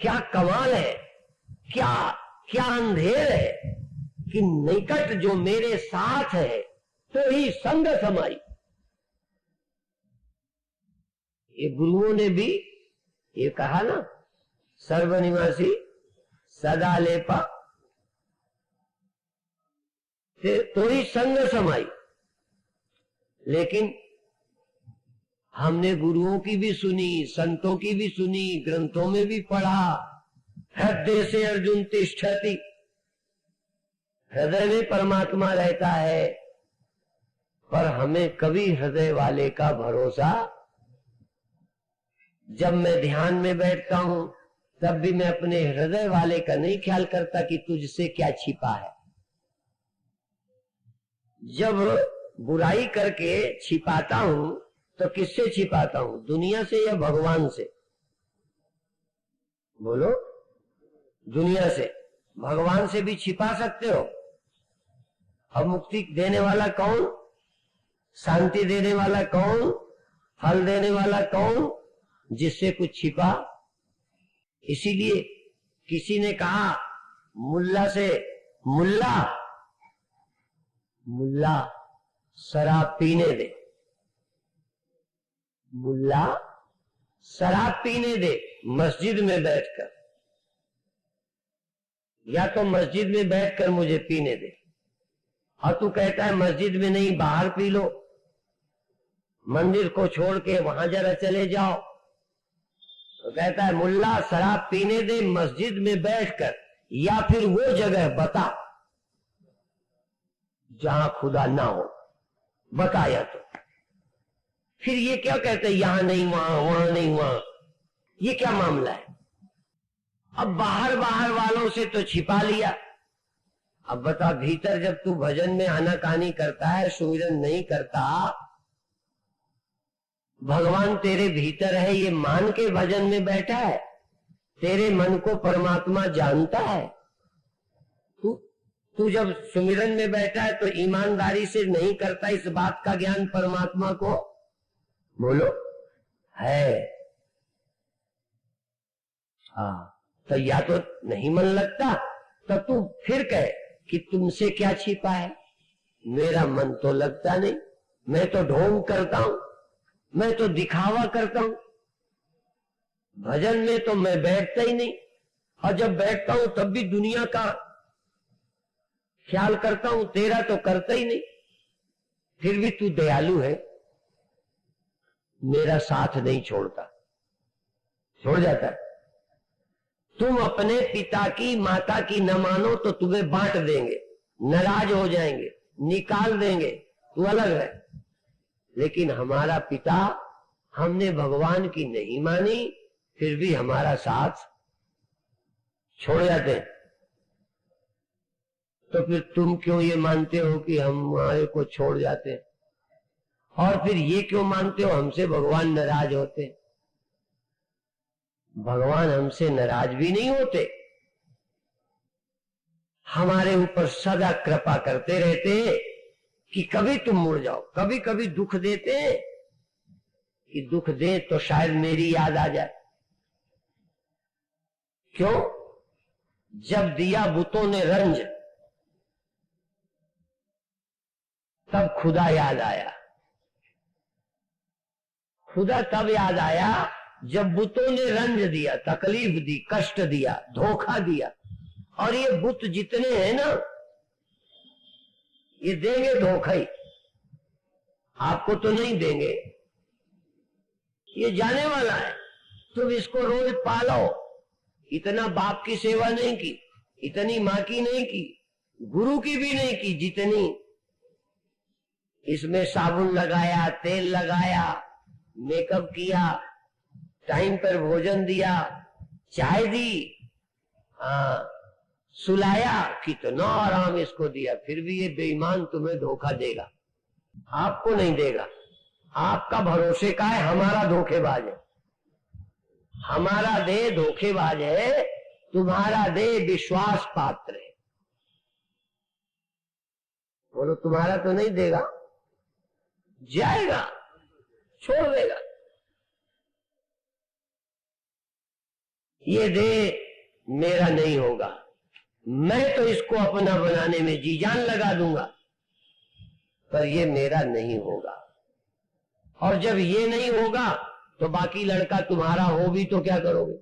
क्या कमाल है, क्या क्या अंधेर है कि निकट जो मेरे साथ है तो ही संग समाई। ये गुरुओं ने भी ये कहा ना, सर्वनिवासी सदा लेपा तो ही संग समाई। लेकिन हमने गुरुओं की भी सुनी, संतों की भी सुनी, ग्रंथों में भी पढ़ा, हृदय से अर्जुन तिष्ठति, हृदय में परमात्मा रहता है। पर हमें कभी हृदय वाले का भरोसा, जब मैं ध्यान में बैठता हूं तब भी मैं अपने हृदय वाले का नहीं ख्याल करता कि तुझसे क्या छिपा है। जब बुराई करके छिपाता हूं तो किससे छिपाता हूं? दुनिया से या भगवान से? बोलो। दुनिया से। भगवान से भी छिपा सकते हो। अब मुक्ति देने वाला कौन? शांति देने वाला कौन? फल देने वाला कौन? जिससे कुछ छिपा। इसीलिए किसी ने कहा मुल्ला से, मुल्ला मुल्ला शराब पीने दे, मुल्ला शराब पीने दे मस्जिद में बैठकर, या तो मस्जिद में बैठकर मुझे पीने दे। और तू कहता है मस्जिद में नहीं, बाहर पी लो, मंदिर को छोड़ के वहां जरा चले जाओ। तो कहता है मुल्ला शराब पीने दे मस्जिद में बैठकर, या फिर वो जगह बता जहां खुदा ना हो, बताया तो। फिर ये क्या कहते हैं यहां नहीं वहां, वहां नहीं वहां, ये क्या मामला है? अब बाहर बाहर वालों से तो छिपा लिया, अब बता भीतर जब तू भजन में आनाकानी करता है, सुमिरन नहीं करता, भगवान तेरे भीतर है ये मान के भजन में बैठा है, तेरे मन को परमात्मा जानता है। तू जब सुमिरन में बैठा है तो ईमानदारी से नहीं करता, इस बात का ज्ञान परमात्मा को बोलो है। तो या तो नहीं मन लगता तो तू फिर कहे कि तुमसे क्या छिपा है, मेरा मन तो लगता नहीं, मैं तो ढोंग करता हूं, मैं तो दिखावा करता हूं, भजन में तो मैं बैठता ही नहीं, और जब बैठता हूं तब भी दुनिया का ख्याल करता हूं, तेरा तो करता ही नहीं। फिर भी तू दयालु है, मेरा साथ नहीं छोड़ता, छोड़ जाता है। तुम अपने पिता की माता की न मानो तो तुम्हें बांट देंगे, नाराज हो जाएंगे, निकाल देंगे, तू अलग है। लेकिन हमारा पिता, हमने भगवान की नहीं मानी, फिर भी हमारा साथ छोड़ जाते हैं। तो फिर तुम क्यों ये मानते हो कि हम हमारे को छोड़ जाते हैं, और फिर ये क्यों मानते हो हमसे भगवान नाराज होते? भगवान हमसे नाराज भी नहीं होते, हमारे ऊपर सदा कृपा करते रहते कि कभी तुम मुड़ जाओ। कभी कभी दुख देते कि दुख दे तो शायद मेरी याद आ जाए। क्यों? जब दिया बुतों ने रंज तब खुदा याद आया। खुदा तब याद आया जब बुतों ने रंज दिया, तकलीफ दी, कष्ट दिया, धोखा दिया। और ये बुत जितने हैं ना, ये देंगे धोखा ही, आपको तो नहीं देंगे, ये जाने वाला है। तुम इसको रोज पालो, इतना बाप की सेवा नहीं की, इतनी माँ की नहीं की, गुरु की भी नहीं की जितनी इसमें साबुन लगाया, तेल लगाया, मेकअप किया, टाइम पर भोजन दिया, चाय दी, सुलाया, कितना आराम इसको दिया, फिर भी ये बेईमान तुम्हें धोखा देगा, आपको नहीं देगा। आपका भरोसे का है, हमारा धोखेबाज है, हमारा देह धोखेबाज है, तुम्हारा देह विश्वास पात्र है। बोलो तुम्हारा तो नहीं देगा, जाएगा, छोड़ देगा। ये देह मेरा नहीं होगा, मैं तो इसको अपना बनाने में जी जान लगा दूंगा, पर ये मेरा नहीं होगा। और जब ये नहीं होगा तो बाकी लड़का तुम्हारा हो भी तो क्या करोगे?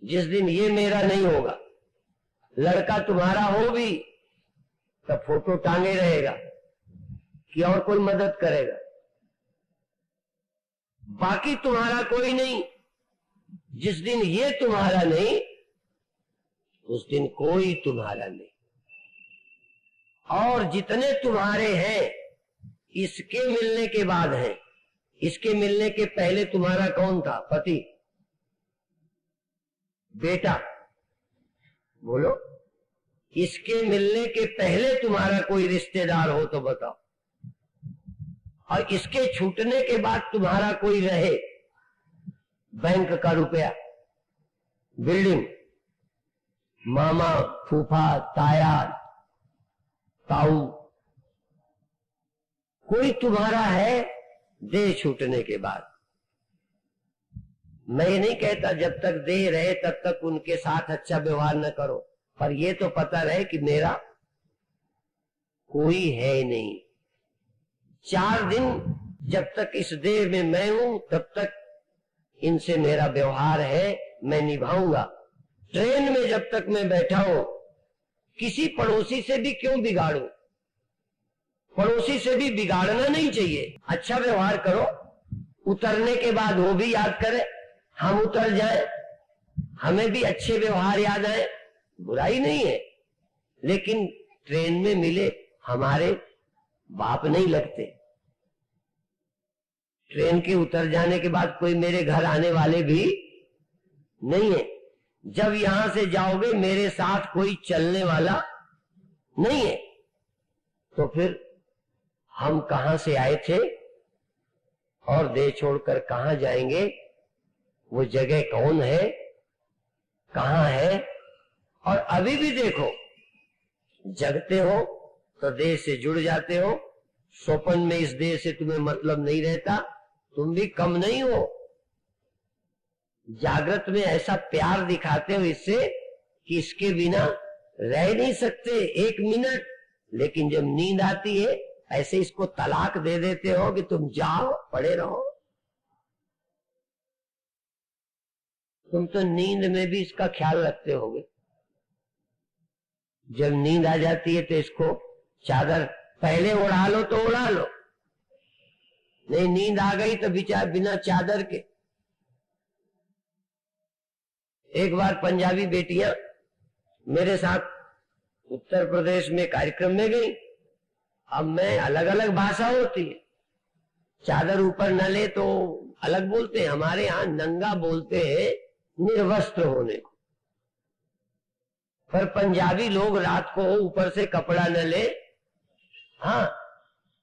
जिस दिन ये मेरा नहीं होगा, लड़का तुम्हारा हो भी, तब फोटो टांगे रहेगा कि और कोई मदद करेगा। बाकी तुम्हारा कोई नहीं। जिस दिन ये तुम्हारा नहीं, उस दिन कोई तुम्हारा नहीं। और जितने तुम्हारे हैं इसके मिलने के बाद है, इसके मिलने के पहले तुम्हारा कौन था? पति, बेटा, बोलो। इसके मिलने के पहले तुम्हारा कोई रिश्तेदार हो तो बताओ। और इसके छूटने के बाद तुम्हारा कोई रहे, बैंक का रुपया, बिल्डिंग, मामा, फूफा, ताया, ताऊ, कोई तुम्हारा है देह छूटने के बाद। मैं ये नहीं कहता जब तक देह रहे तब तक उनके साथ अच्छा व्यवहार न करो, पर ये तो पता रहे कि मेरा कोई है नहीं। 4 दिन जब तक इस देह में मैं हूं तब तक इनसे मेरा व्यवहार है, मैं निभाऊंगा। ट्रेन में जब तक मैं बैठा हूं, किसी पड़ोसी से भी क्यों बिगाड़ूं? पड़ोसी से भी बिगाड़ना नहीं चाहिए। अच्छा व्यवहार करो, उतरने के बाद वो भी याद करे, हम उतर जाए, हमें भी अच्छे व्यवहार याद आए, बुराई नहीं है। लेकिन ट्रेन में मिले हमारे बाप नहीं लगते। ट्रेन के उतर जाने के बाद कोई मेरे घर आने वाले भी नहीं है। जब यहां से जाओगे मेरे साथ कोई चलने वाला नहीं है, तो फिर हम कहां से आए थे और देह छोड़कर कहां जाएंगे? वो जगह कौन है, कहां है? और अभी भी देखो, जगते हो तो देह से जुड़ जाते हो, स्वप्न में इस देह से तुम्हें मतलब नहीं रहता, तुम भी कम नहीं हो। जागृत में ऐसा प्यार दिखाते हो इससे कि इसके बिना रह नहीं सकते 1 मिनट। लेकिन जब नींद आती है ऐसे इसको तलाक दे देते हो कि तुम जाओ, पड़े रहो। तुम तो नींद में भी इसका ख्याल रखते होगे। जब नींद आ जाती है तो इसको चादर पहले उड़ा लो तो उड़ा लो, नहीं नींद आ गई तो बिना चादर के। एक बार पंजाबी बेटियां मेरे साथ उत्तर प्रदेश में कार्यक्रम में गई। अब मैं अलग अलग भाषा होती है, चादर ऊपर न ले तो अलग बोलते हैं, हमारे यहाँ नंगा बोलते हैं निर्वस्त्र होने को। पर पंजाबी लोग रात को ऊपर से कपड़ा न ले, हाँ,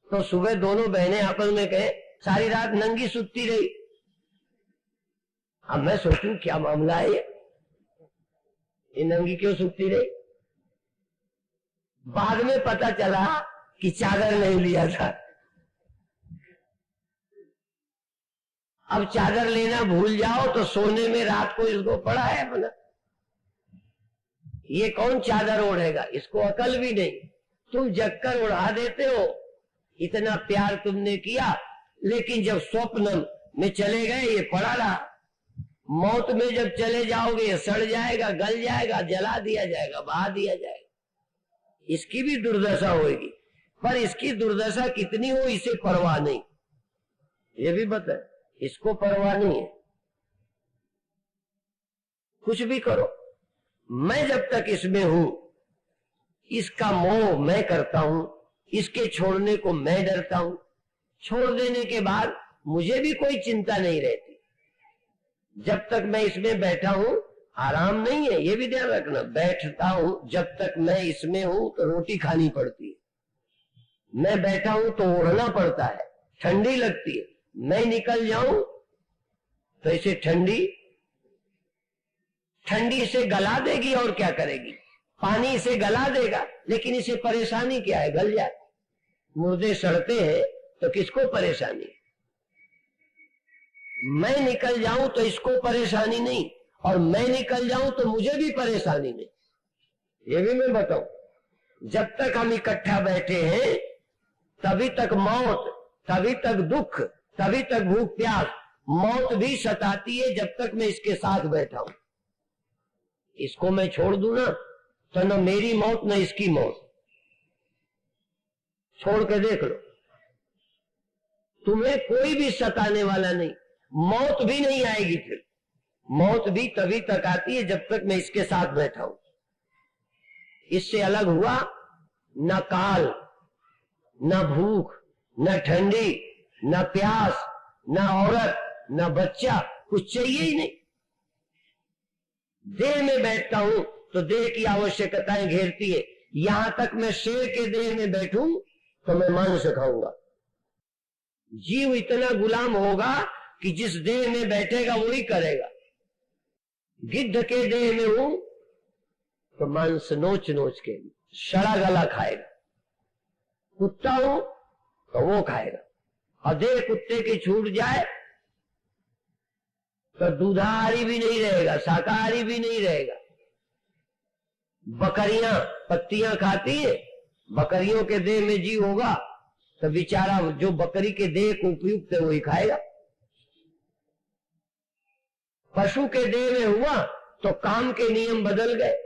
तो सुबह दोनों बहनें आपस में कहे सारी रात नंगी सुतती रही। अब मैं सोचूं क्या मामला है ये नंगी क्यों सुतती रही? बाद में पता चला कि चादर नहीं लिया था। अब चादर लेना भूल जाओ तो सोने में रात को इसको पड़ा है अपना। ये कौन चादर ओढ़ेगा? इसको अकल भी नहीं, तुम जगकर उड़ा देते हो। इतना प्यार तुमने किया, लेकिन जब स्वप्न में चले गए ये पड़ा रहा। मौत में जब चले जाओगे ये सड़ जाएगा, गल जाएगा, जला दिया जाएगा, बहा दिया जाएगा। इसकी भी दुर्दशा होगी, पर इसकी दुर्दशा कितनी हो इसे परवाह नहीं, ये भी बता, इसको परवाह नहीं है। कुछ भी करो, मैं जब तक इसमें हूं, इसका मोह मैं करता हूं, इसके छोड़ने को मैं डरता हूं। छोड़ देने के बाद मुझे भी कोई चिंता नहीं रहती। जब तक मैं इसमें बैठा हूं आराम नहीं है, ये भी ध्यान रखना। बैठता हूं जब तक मैं इसमें हूं तो रोटी खानी पड़ती है, मैं बैठा हूं तो ओढ़ना पड़ता है, ठंडी लगती है। मैं निकल जाऊं तो इसे ठंडी इसे गला देगी और क्या करेगी? पानी इसे गला देगा, लेकिन इसे परेशानी क्या है? गल जाए। मुर्दे सड़ते हैं तो किसको परेशानी? मैं निकल जाऊं तो इसको परेशानी नहीं, और मैं निकल जाऊं तो मुझे भी परेशानी नहीं। ये भी मैं बताऊं, जब तक हम इकट्ठा बैठे हैं तभी तक मौत, तभी तक दुख, तभी तक भूख प्यास, मौत भी सताती है जब तक मैं इसके साथ बैठा हूं। इसको मैं छोड़ दूं ना तो न मेरी मौत न इसकी मौत। छोड़ के देख लो, तुम्हें कोई भी सताने वाला नहीं, मौत भी नहीं आएगी। फिर मौत भी तभी तक आती है जब तक मैं इसके साथ बैठा हूं। इससे अलग हुआ न काल, न भूख, न ठंडी, न प्यास, न औरत, न बच्चा, कुछ चाहिए ही नहीं। देह में बैठता हूं तो देह की आवश्यकताएं घेरती है। यहां तक मैं शेर के देह में बैठूं तो मैं मांस खाऊंगा। जीव इतना गुलाम होगा कि जिस देह में बैठेगा वही करेगा। गिद्ध के देह में हूं तो मांस नोच नोच के सड़ा गला खाएगा। कुत्ता हूं तो वो खाएगा, और देह कुत्ते की छूट जाए तो दूधाहारी भी नहीं रहेगा, शाकाहारी भी नहीं रहेगा। बकरियां पत्तियां खाती है, बकरियों के देह में जीव होगा तो बेचारा जो बकरी के देह को उपयुक्त है वही खाएगा। पशु के देह में हुआ तो काम के नियम बदल गए।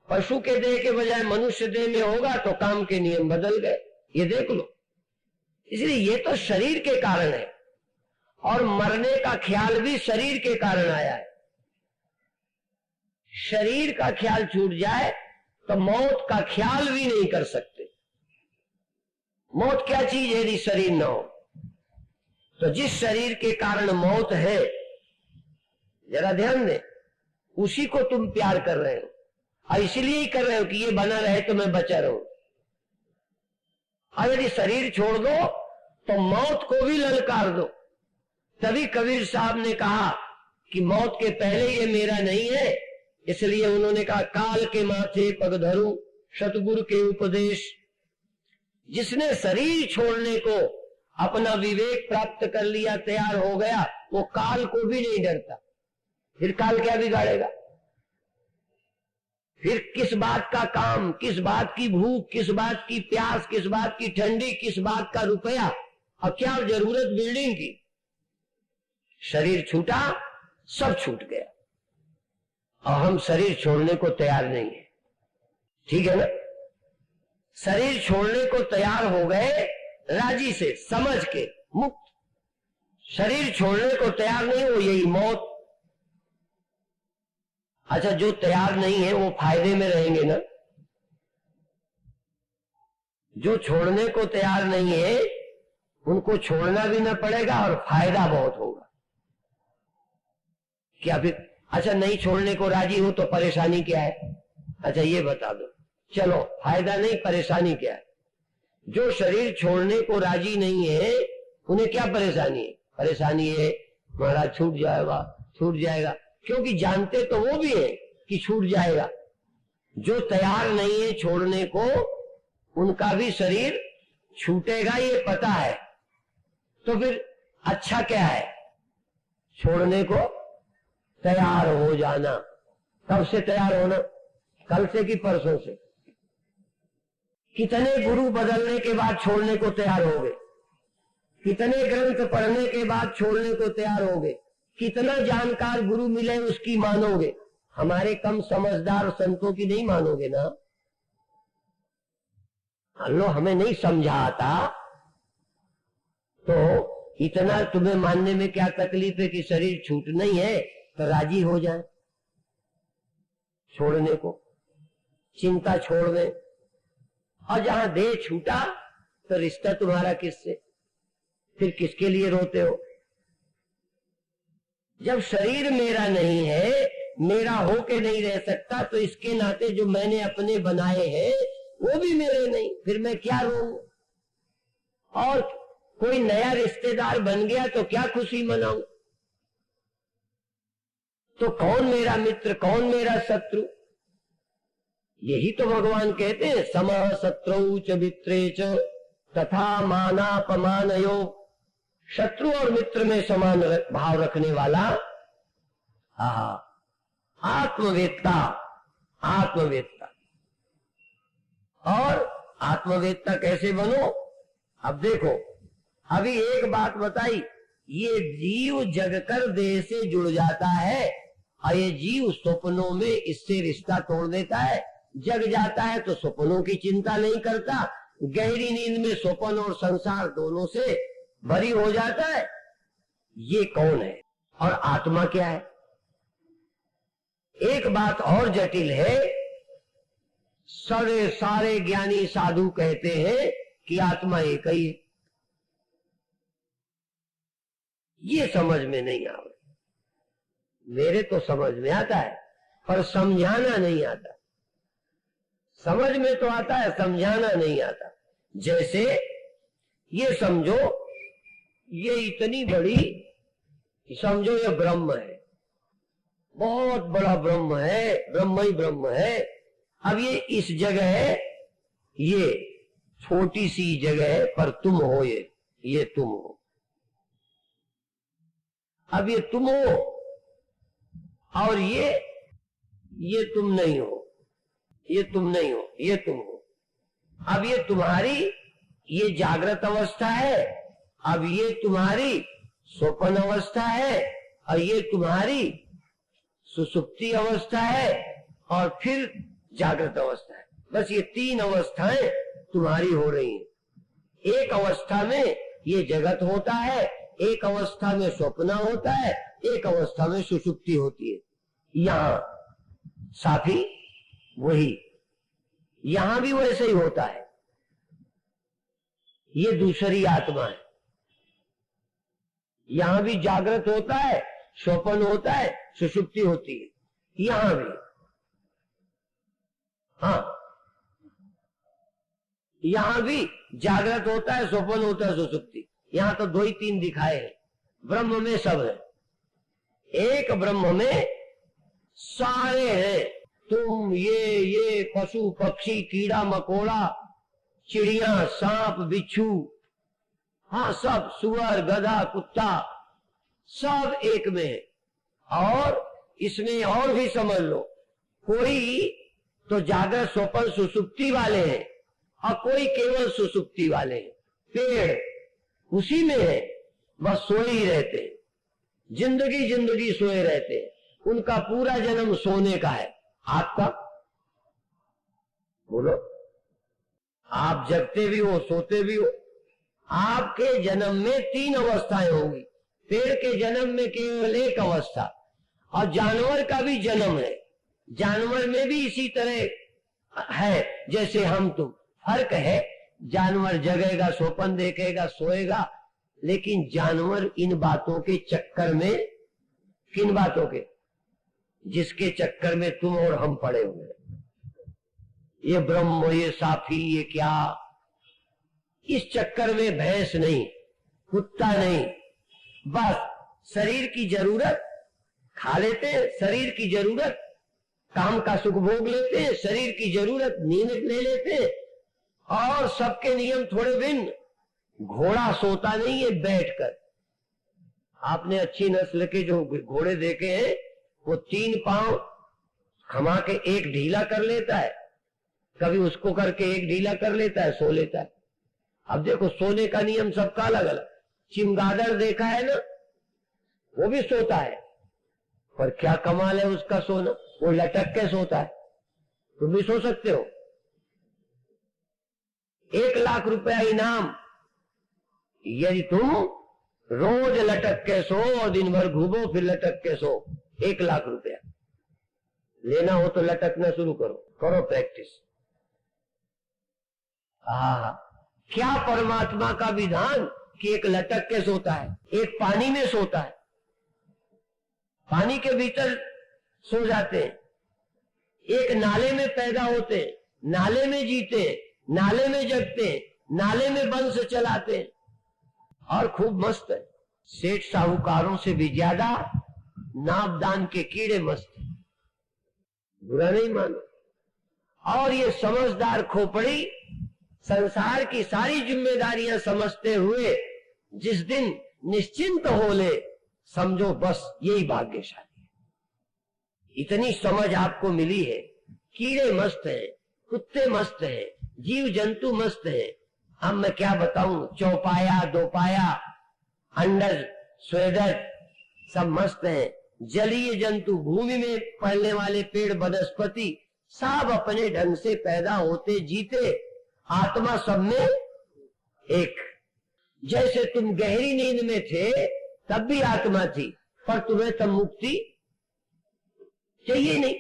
पशु के देह के बजाय मनुष्य देह में होगा तो काम के नियम बदल गए। ये देख लो। इसलिए ये तो शरीर के कारण है और मरने का ख्याल भी शरीर के कारण आया है। शरीर का ख्याल छूट जाए तो मौत का ख्याल भी नहीं कर सकते। मौत क्या चीज है यदि शरीर न हो? तो जिस शरीर के कारण मौत है, जरा ध्यान दें, उसी को तुम प्यार कर रहे हो और इसलिए ही कर रहे हो कि ये बना रहे तो मैं बचा रहूं। और यदि शरीर छोड़ दो तो मौत को भी ललकार दो। तभी कबीर साहब ने कहा कि मौत के पहले ये मेरा नहीं है, इसलिए उन्होंने कहा काल के माथे पग धरूं सतगुरु के उपदेश। जिसने शरीर छोड़ने को अपना विवेक प्राप्त कर लिया, तैयार हो गया, वो काल को भी नहीं डरता। फिर काल क्या बिगाड़ेगा? फिर किस बात का काम, किस बात की भूख, किस बात की प्यास, किस बात की ठंडी, किस बात का रुपया और क्या जरूरत बिल्डिंग की? शरीर छूटा, सब छूट गया और हम शरीर छोड़ने को तैयार नहीं है। ठीक है ना? शरीर छोड़ने को तैयार हो गए राजी से, समझ के, मुक्त। शरीर छोड़ने को तैयार नहीं हो, यही मौत। अच्छा, जो तैयार नहीं है वो फायदे में रहेंगे ना? जो छोड़ने को तैयार नहीं है उनको छोड़ना भी ना पड़ेगा और फायदा बहुत होगा। क्या फिर? अच्छा, नहीं छोड़ने को राजी हो तो परेशानी क्या है? अच्छा ये बता दो। चलो, फायदा नहीं, परेशानी क्या है? जो शरीर छोड़ने को राजी नहीं है उन्हें क्या परेशानी है? परेशानी है महाराज छूट जाएगा, छूट जाएगा, क्योंकि जानते तो वो भी है कि छूट जाएगा। जो तैयार नहीं है छोड़ने को, उनका भी शरीर छूटेगा, ये पता है। तो फिर अच्छा क्या है? छोड़ने को तैयार हो जाना। कब से तैयार होना? कल से कि परसों से? कितने गुरु बदलने के बाद छोड़ने को तैयार हो गए? कितने ग्रंथ पढ़ने के बाद छोड़ने को तैयार हो गए? कितना जानकार गुरु मिले उसकी मानोगे? हमारे कम समझदार संतों की नहीं मानोगे ना? लो, हमें नहीं समझा आता तो इतना तुम्हें मानने में क्या तकलीफ है कि शरीर छूट नहीं है तो राजी हो जाए छोड़ने को, चिंता छोड़ दें। और जहां देह छूटा तो रिश्ता तुम्हारा किससे? फिर किसके लिए रोते हो? जब शरीर मेरा नहीं है, मेरा होके नहीं रह सकता, तो इसके नाते जो मैंने अपने बनाए हैं वो भी मेरे नहीं, फिर मैं क्या रोऊं? और कोई नया रिश्तेदार बन गया तो क्या खुशी मनाऊं? तो कौन मेरा मित्र, कौन मेरा शत्रु? यही तो भगवान कहते हैं, समः शत्रौ च मित्रे च तथा मानापमानयो। शत्रु और मित्र में समान भाव रखने वाला आत्मवेत्ता। आत्मवेत्ता। और आत्मवेत्ता कैसे बनो? अब देखो, अभी एक बात बताई, ये जीव जगकर देह से जुड़ जाता है और ये जीव स्वप्नों में इससे रिश्ता तोड़ देता है। जग जाता है तो स्वप्नों की चिंता नहीं करता, गहरी नींद में स्वप्न और संसार दोनों से भरी हो जाता है। ये कौन है? और आत्मा क्या है? एक बात और जटिल है, सारे ज्ञानी साधु कहते हैं कि आत्मा एक ही है। ये समझ में नहीं आ रहा। मेरे तो समझ में आता है पर समझाना नहीं आता। समझ में तो आता है, समझाना नहीं आता। जैसे ये समझो, ये इतनी बड़ी, समझो ये ब्रह्म है, बहुत बड़ा ब्रह्म है, ब्रह्म ही ब्रह्म है। अब ये इस जगह है, ये छोटी सी जगह है, पर तुम हो, ये तुम हो। अब ये तुम हो और ये तुम नहीं हो। ये तुम नहीं हो, ये तुम हो। अब ये तुम्हारी ये जागृत अवस्था है, अब ये तुम्हारी स्वप्न अवस्था है, और ये तुम्हारी सुसुप्ति अवस्था है, और फिर जागृत अवस्था है। बस ये तीन अवस्थाएं तुम्हारी हो रही हैं। एक अवस्था में ये जगत होता है, एक अवस्था में स्वप्न होता है, एक अवस्था में सुषुप्ति होती है। यहां साथी वही, यहां भी वैसे ही होता है। ये दूसरी आत्मा है। यहां भी जागृत होता है, स्वप्न होता है, सुषुप्ति होती है, यहां भी। हाँ, यहां भी जागृत होता है, स्वप्न होता है, सुषुप्ति। यहां तो दो ही तीन दिखाए हैं, ब्रह्म में सब है। एक ब्रह्म में सारे हैं, तुम, ये पशु पक्षी, कीड़ा मकोड़ा, चिड़िया, सांप बिच्छू, हाँ सब, सुअर गधा कुत्ता, सब एक में है। और इसमें और भी समझ लो, कोई तो जागृत स्वप्न सुसुप्ति वाले हैं और कोई केवल सुसुप्ति वाले हैं। पेड़ उसी में है, बस सोए ही रहते हैं, जिंदगी जिंदगी सोए रहते हैं। उनका पूरा जन्म सोने का है। आपका बोलो, आप जगते भी हो, सोते भी हो। आपके जन्म में तीन अवस्थाएं होंगी। पेड़ के जन्म में केवल एक अवस्था, और जानवर का भी जन्म है। जानवर में भी इसी तरह है जैसे हम तुम। फर्क है, जानवर जगेगा, स्वप्न देखेगा, सोएगा, लेकिन जानवर इन बातों के चक्कर में, किन बातों के, जिसके चक्कर में तुम और हम पड़े हुए हैं। ये ब्रह्म, ये साफी, ये क्या, इस चक्कर में भैंस नहीं, कुत्ता नहीं, बस शरीर की जरूरत खा लेते हैं, शरीर की जरूरत काम का सुख भोग लेते हैं, शरीर की जरूरत नींद ले लेते हैं, और सबके नियम थोड़े भिन्न। घोड़ा सोता नहीं है बैठकर। आपने अच्छी नस्ल के जो घोड़े देखे हैं, वो 3 पांव खमा के एक ढीला कर लेता है, कभी उसको करके एक ढीला कर लेता है, सो लेता है। अब देखो, सोने का नियम सबका अलग अलग। चिमगादड़ देखा है ना, वो भी सोता है, पर क्या कमाल है उसका सोना, वो लटक के सोता है। तुम भी सो सकते हो। 1 लाख रुपया इनाम यदि तुम रोज लटक के सो और दिन भर घूमो फिर लटक के सो। 1 लाख रुपया लेना हो तो लटकना शुरू करो, करो प्रैक्टिस। क्या परमात्मा का विधान कि एक लटक के सोता है, एक पानी में सोता है, पानी के भीतर सो जाते हैं, एक नाले में पैदा होते हैं, नाले में जीते, नाले में जगते, नाले में वंश चलाते, और खूब मस्त है। सेठ साहूकारों से भी ज्यादा नापदान के कीड़े मस्त है, बुरा नहीं मानो। और ये समझदार खोपड़ी संसार की सारी जिम्मेदारियां समझते हुए जिस दिन निश्चिंत हो ले, समझो बस यही भाग्यशाली है। इतनी समझ आपको मिली है। कीड़े मस्त है, कुत्ते मस्त है, जीव जंतु मस्त है। अब मैं क्या बताऊं, चौपाया, दोपाया, अंडज, स्वेदज सब मस्त है। जलीय जंतु, भूमि में पलने वाले पेड़ वनस्पति सब अपने ढंग से पैदा होते जीते, आत्मा सब में एक। जैसे तुम गहरी नींद में थे तब भी आत्मा थी, पर तुम्हें तब मुक्ति चाहिए नहीं।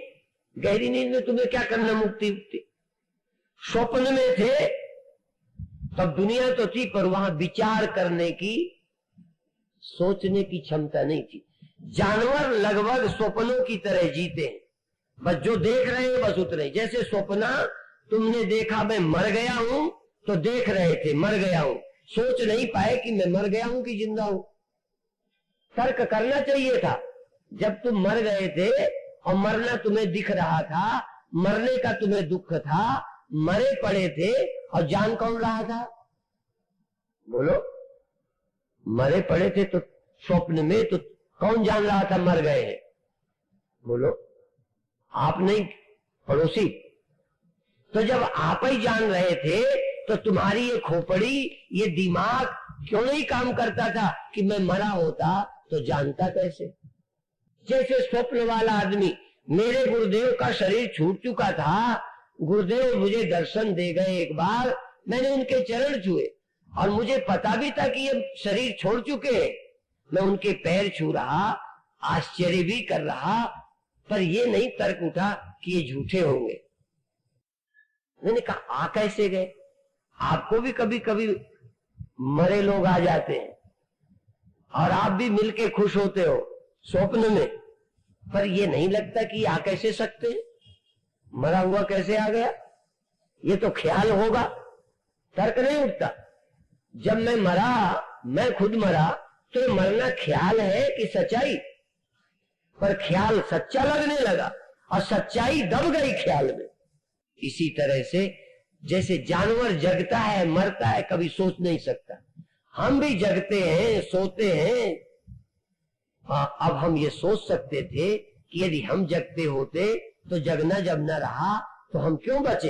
गहरी नींद में तुम्हें क्या करना, मुक्ति मुक्ति। स्वप्न में थे तब दुनिया तो थी, पर वहां विचार करने की, सोचने की क्षमता नहीं थी। जानवर लगभग स्वप्नों की तरह जीते हैं, बस जो देख रहे हैं बस उतने। जैसे स्वप्ना तुमने देखा मैं मर गया हूं, तो देख रहे थे मर गया हूं, सोच नहीं पाए कि मैं मर गया हूं कि जिंदा हूं। तर्क करना चाहिए था। जब तुम मर गए थे और मरना तुम्हें दिख रहा था, मरने का तुम्हें दुख था, मरे पड़े थे, और जान कौन रहा था, बोलो। मरे पड़े थे तो स्वप्न में तो कौन जान रहा था मर गए हैं, बोलो। आप नहीं, पड़ोसी। तो जब आप ही जान रहे थे तो तुम्हारी ये खोपड़ी, ये दिमाग क्यों नहीं काम करता था कि मैं मरा होता तो जानता कैसे? जैसे स्वप्न वाला आदमी, मेरे गुरुदेव का शरीर छूट चुका था, गुरुदेव मुझे दर्शन दे गए एक बार, मैंने उनके चरण छुए और मुझे पता भी था कि ये शरीर छोड़ चुके हैं। मैं उनके पैर छू रहा, आश्चर्य भी कर रहा, पर ये नहीं तर्क उठा कि ये झूठे होंगे। मैंने कहा आ कैसे गए? आपको भी कभी कभी मरे लोग आ जाते हैं और आप भी मिलके खुश होते हो स्वप्न में, पर ये नहीं लगता कि आ कैसे सकते हैं? मरा हुआ कैसे आ गया? ये तो ख्याल होगा, तर्क नहीं उठता। जब मैं मरा, मैं खुद मरा, तो मरना ख्याल है कि सच्चाई? पर ख्याल सच्चा लगने लगा और सच्चाई दब गई ख्याल में। इसी तरह से जैसे जानवर जगता है, मरता है, कभी सोच नहीं सकता, हम भी जगते हैं, सोते हैं। अब हम ये सोच सकते थे कि यदि हम जगते होते तो जगना जब न रहा तो हम क्यों बचे?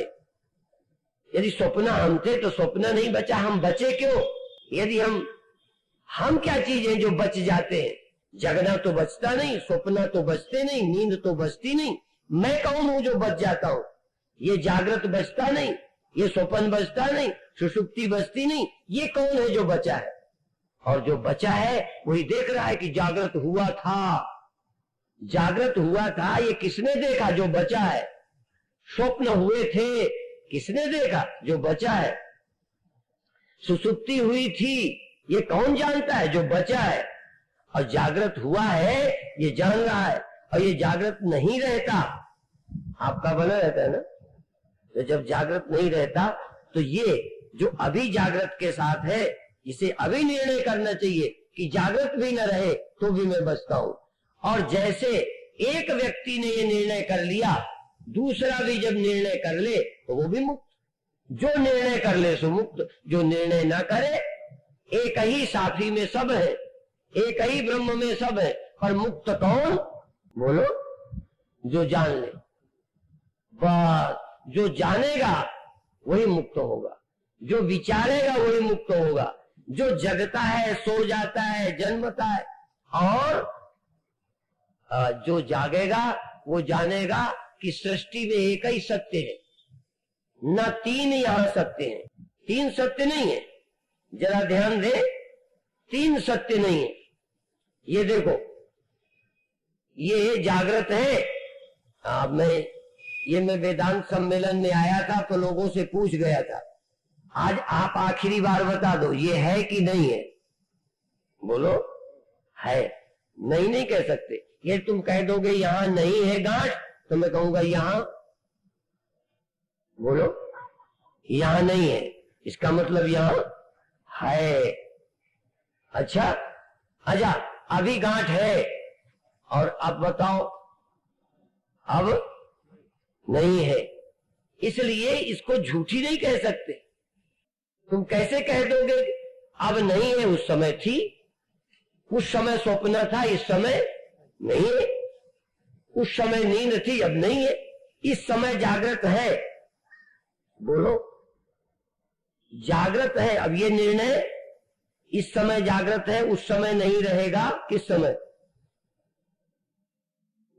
यदि स्वप्न हम थे तो स्वप्न नहीं बचा, हम बचे क्यों? यदि हम क्या चीज है जो बच जाते हैं? जगना तो बचता नहीं, स्वप्न तो बचते नहीं, नींद तो बचती नहीं। मैं कौन हूं जो बच जाता हूं? ये जागृत बचता नहीं, ये स्वप्न बचता नहीं, सुषुप्ति बचती नहीं। ये कौन है जो बचा है? और जो बचा है वही देख रहा है कि जागृत हुआ था, जागृत हुआ था, ये किसने देखा? जो बचा है। स्वप्न हुए थे, किसने देखा? जो बचा है। सुषुप्ति हुई थी, ये कौन जानता है? जो बचा है। और जागृत हुआ है, ये जान रहा है, और ये जागृत नहीं रहता, आपका बना रहता है ना। तो जब जागृत नहीं रहता तो ये जो अभी जागृत के साथ है, इसे अभी निर्णय करना चाहिए कि जागृत भी न रहे तो भी मैं बचता हूं। और जैसे एक व्यक्ति ने ये निर्णय कर लिया, दूसरा भी जब निर्णय कर ले तो वो भी मुक्त। जो निर्णय कर ले सो मुक्त, जो निर्णय ना करे, एक ही साथी में सब है, एक ही ब्रह्म में सब है। पर मुक्त कौन? बोलो, जो जान ले। बस जो जानेगा वही मुक्त होगा, जो विचारेगा वही मुक्त होगा। जो जगता है, सो जाता है, जन्मता है, और जो जागेगा वो जानेगा कि सृष्टि में एक ही सत्य है, न तीन यहां सत्य है। तीन सत्य नहीं है, जरा ध्यान दे, तीन सत्य नहीं है। ये देखो, ये जागृत है। अब मैं वेदांत सम्मेलन में आया था तो लोगों से पूछ गया था, आज आप आखिरी बार बता दो ये है कि नहीं है? बोलो है। नहीं कह सकते। ये तुम कह दोगे यहां नहीं है गांठ, तो मैं कहूंगा यहां, बोलो यहां नहीं है, इसका मतलब यहां है। अच्छा, अभी गांठ है, और अब बताओ अब नहीं है। इसलिए इसको झूठी नहीं कह सकते। तुम कैसे कह दोगे अब नहीं है? उस समय थी, उस समय स्वप्न था, इस समय नहीं है। उस समय नींद थी, अब नहीं है। इस समय जागृत है, बोलो जागृत है। अब ये निर्णय, इस समय जागृत है, उस समय नहीं रहेगा। किस समय?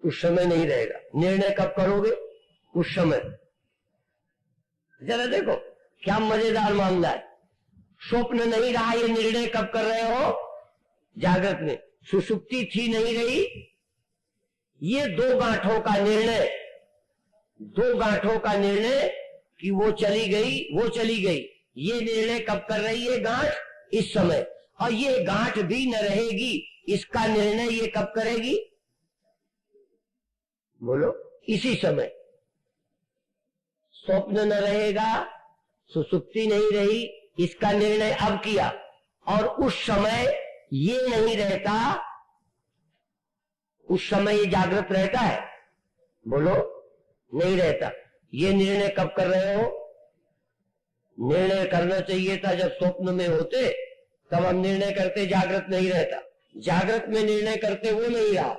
उस समय नहीं रहेगा। निर्णय कब करोगे? उस समय। जरा देखो क्या मजेदार मामला है। स्वप्न नहीं रहा, ये निर्णय कब कर रहे हो? जागृत में। सुषुप्ति थी, नहीं रही, ये दो गांठों का निर्णय, दो गांठों का निर्णय कि वो चली गई, वो चली गई। ये निर्णय कब कर रही है गांठ? इस समय। और ये गांठ भी न रहेगी, इसका निर्णय ये कब करेगी? बोलो इसी समय। स्वप्न न रहेगा, सुषुप्ति नहीं रही, इसका निर्णय अब किया, और उस समय ये नहीं रहता, उस समय ये जागृत रहता है? बोलो नहीं रहता। ये निर्णय कब कर रहे हो? निर्णय करना चाहिए था जब स्वप्न में होते, तब हम निर्णय करते, जागृत नहीं रहता। जागृत में निर्णय करते हुए नहीं रहा।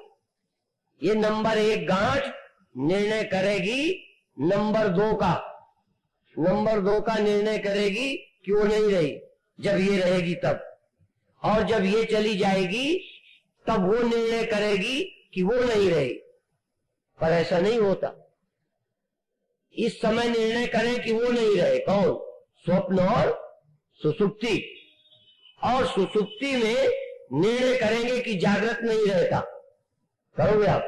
ये नंबर 1 गांठ निर्णय करेगी नंबर 2 का, नंबर 2 का निर्णय करेगी कि वो नहीं रही, जब ये रहेगी तब, और जब ये चली जाएगी तब वो निर्णय करेगी कि वो नहीं रही। पर ऐसा नहीं होता। इस समय निर्णय करें कि वो नहीं रहे, कौन? स्वप्न और सुषुप्ति। और सुषुप्ति में निर्णय करेंगे कि जागृत नहीं रहता। करोगे आप?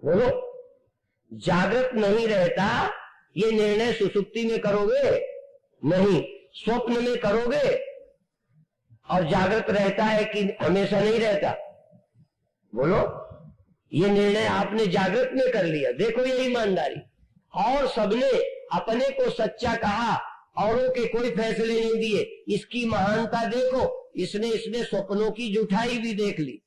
बोलो। जागृत नहीं रहता, ये निर्णय सुषुप्ति में करोगे? नहीं। स्वप्न में करोगे? और जागृत रहता है कि हमेशा नहीं रहता? बोलो। ये निर्णय आपने जागृत में कर लिया। देखो ये ईमानदारी। और सबने अपने को सच्चा कहा, औरों के कोई फैसले नहीं दिए। इसकी महानता देखो। इसने स्वप्नों की जुठाई भी देख ली,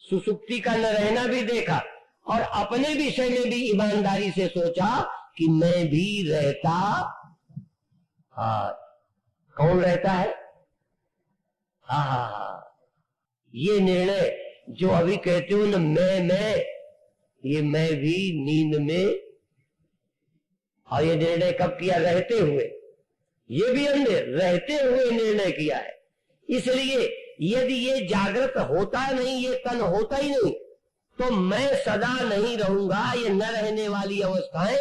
सुसुप्ति का न रहना भी देखा, और अपने विषय में भी ईमानदारी से सोचा कि मैं भी रहता। कौन रहता है? ये निर्णय जो अभी कहते हो ना, मैं, ये मैं भी नींद में। और ये निर्णय कब किया? रहते हुए। ये भी हमने रहते हुए निर्णय किया है। इसलिए यदि ये जागृत होता नहीं, ये तन होता ही नहीं, तो मैं सदा नहीं रहूंगा। ये न रहने वाली अवस्थाएं,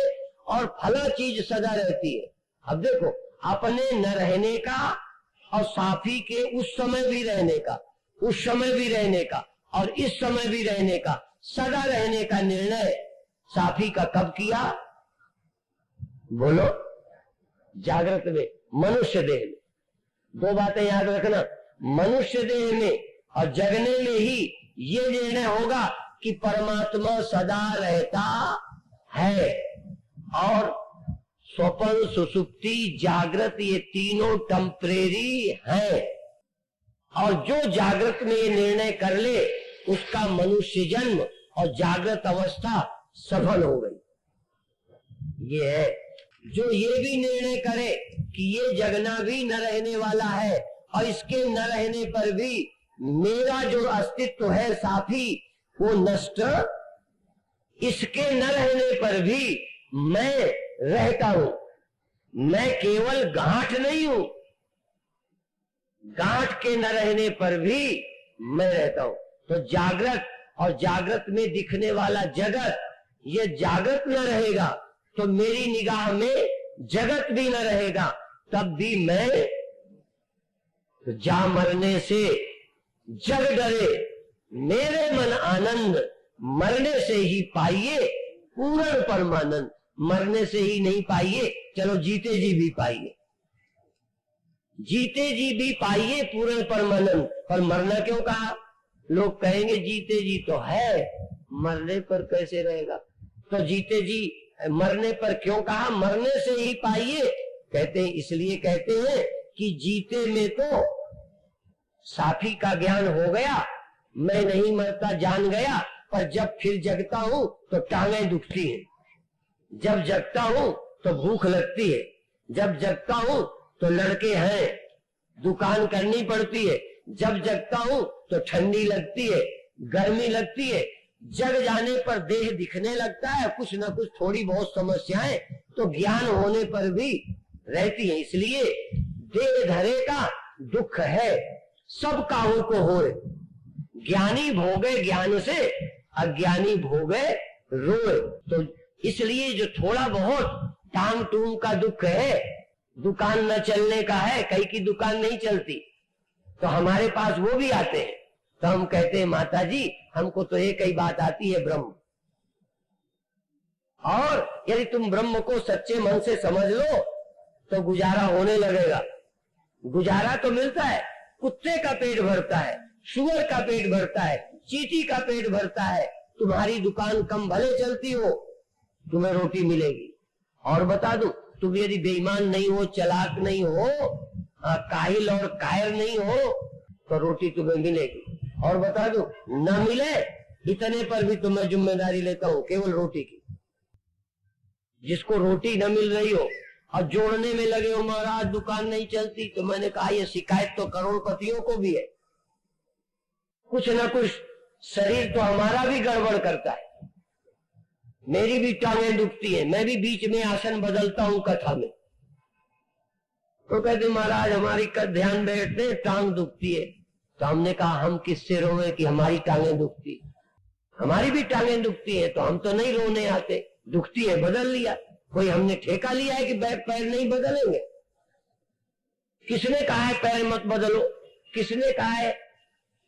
और फला चीज सदा रहती है। अब देखो, अपने न रहने का और साफी के उस समय भी रहने का, उस समय भी रहने का, और इस समय भी रहने का, सदा रहने का निर्णय साफी का कब किया? बोलो। जागृत में, मनुष्य देह में। दो बातें याद रखना, मनुष्य देह में और जगने में ही ये निर्णय होगा कि परमात्मा सदा रहता है। और स्वप्न, सुषुप्ति, जागृत, ये तीनों टेम्परेरी हैं। और जो जागृत में ये निर्णय कर ले, उसका मनुष्य जन्म और जागृत अवस्था सफल हो गई। ये है। जो ये भी निर्णय करे कि ये जगना भी न रहने वाला है, और इसके न रहने पर भी मेरा जो अस्तित्व है साफी, वो नष्ट, इसके न रहने पर भी मैं रहता हूं। मैं केवल गांठ नहीं हूं, गांठ के न रहने पर भी मैं रहता हूं। तो जागृत और जागृत में दिखने वाला जगत, ये जागृत न रहेगा तो मेरी निगाह में जगत भी न रहेगा, तब भी मैं। तो जा मरने से जग डरे, मेरे मन आनंद, मरने से ही पाइए पूर्ण परमानंद। मरने से ही नहीं पाइए, चलो जीते जी भी पाइए, जीते जी भी पाइए पूर्ण परमानंद। पर मरना क्यों कहा? लोग कहेंगे जीते जी तो है, मरने पर कैसे रहेगा? तो जीते जी मरने पर क्यों कहा? मरने से ही पाइए। कहते हैं, इसलिए कहते हैं कि जीते में तो साफी का ज्ञान हो गया, मैं नहीं मरता जान गया, पर जब फिर जगता हूं तो टांगें दुखती हैं, जब जगता हूं तो भूख लगती है, जब जगता हूं तो लड़के हैं, दुकान करनी पड़ती है, जब जगता हूं तो ठंडी लगती है, गर्मी लगती है। जग जाने पर देह दिखने लगता है, कुछ न कुछ थोड़ी बहुत समस्याएं तो ज्ञान होने पर भी रहती है। इसलिए देह धरे का दुख है, सब काहू को होए। ज्ञानी भोगे ज्ञान से, अज्ञानी भोगे रोए। तो इसलिए जो थोड़ा बहुत टांग टूंग का दुख है, दुकान न चलने का है, कहीं की दुकान नहीं चलती, तो हमारे पास वो भी आते हैं। तो हम कहते हैं, माता जी हमको तो एक ही बात आती है, ब्रह्म। और यदि तुम ब्रह्म को सच्चे मन से समझ लो तो गुजारा होने लगेगा। गुजारा तो मिलता है, कुत्ते का पेट भरता है, शुगर का पेट भरता है, चींटी का पेट भरता है। तुम्हारी दुकान कम भले चलती हो, तुम्हें रोटी मिलेगी। और बता दूं, तुम यदि बेईमान नहीं हो, चालाक नहीं हो, काहिल और कायर नहीं हो, तो रोटी तुम्हें मिलेगी। और बता दूं, न मिले इतने पर भी तुम्हें जिम्मेदारी लेता हूं केवल रोटी की। जिसको रोटी न मिल रही हो और जोड़ने में लगे हो, महाराज दुकान नहीं चलती, तो मैंने कहा ये शिकायत तो करोड़पतियों को भी है। कुछ न कुछ शरीर तो हमारा भी गड़बड़ करता है। मेरी भी टांगें दुखती है, मैं भी बीच में आसन बदलता हूं कथा में, तो कहते महाराज हमारी ध्यान बैठते टांग दुखती है। तो हमने कहा हम किससे रोए कि हमारी टांगें दुखती, हमारी भी टांगें दुखती है, तो हम तो नहीं रोने आते, दुखती है बदल लिया। कोई हमने ठेका लिया है कि पैर नहीं बदलेंगे? किसने कहा है पैर मत बदलो? किसने कहा है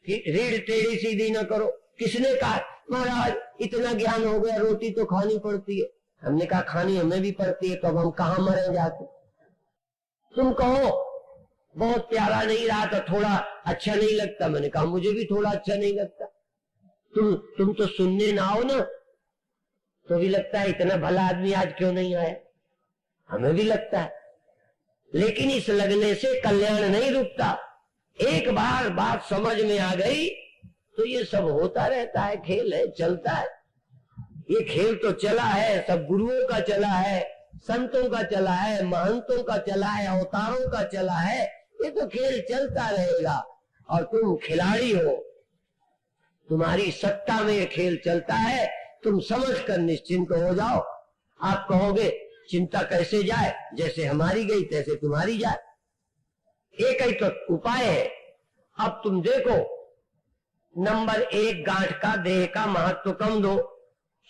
कि रीढ़ टेढ़ी सीधी न करो? किसने कहा? महाराज इतना ज्ञान हो गया, रोटी तो खानी पड़ती है। हमने कहा खानी हमें भी पड़ती है, तो अब हम कहां मरे जाते? तुम कहो बहुत प्यारा नहीं रहा तो थोड़ा अच्छा नहीं लगता। मैंने कहा मुझे भी थोड़ा अच्छा नहीं लगता। तुम तो सुनने ना आओ ना, तो भी लगता है इतना भला आदमी आज क्यों नहीं आया, हमें भी लगता है। लेकिन इस लगने से कल्याण नहीं रुकता। एक बार बात समझ में आ गई तो ये सब होता रहता है, खेल है, चलता है। ये खेल तो चला है, सब गुरुओं का चला है, संतों का चला है, महंतों का चला है, अवतारों का चला है। ये तो खेल चलता रहेगा और तुम खिलाड़ी हो, तुम्हारी सत्ता में ये खेल चलता है। तुम समझकर निश्चिंत हो जाओ। आप कहोगे चिंता कैसे जाए, जैसे हमारी गई तैसे तुम्हारी जाए। एक ही तो उपाय है। अब तुम देखो, नंबर 1 गांठ का देह का महत्व कम दो,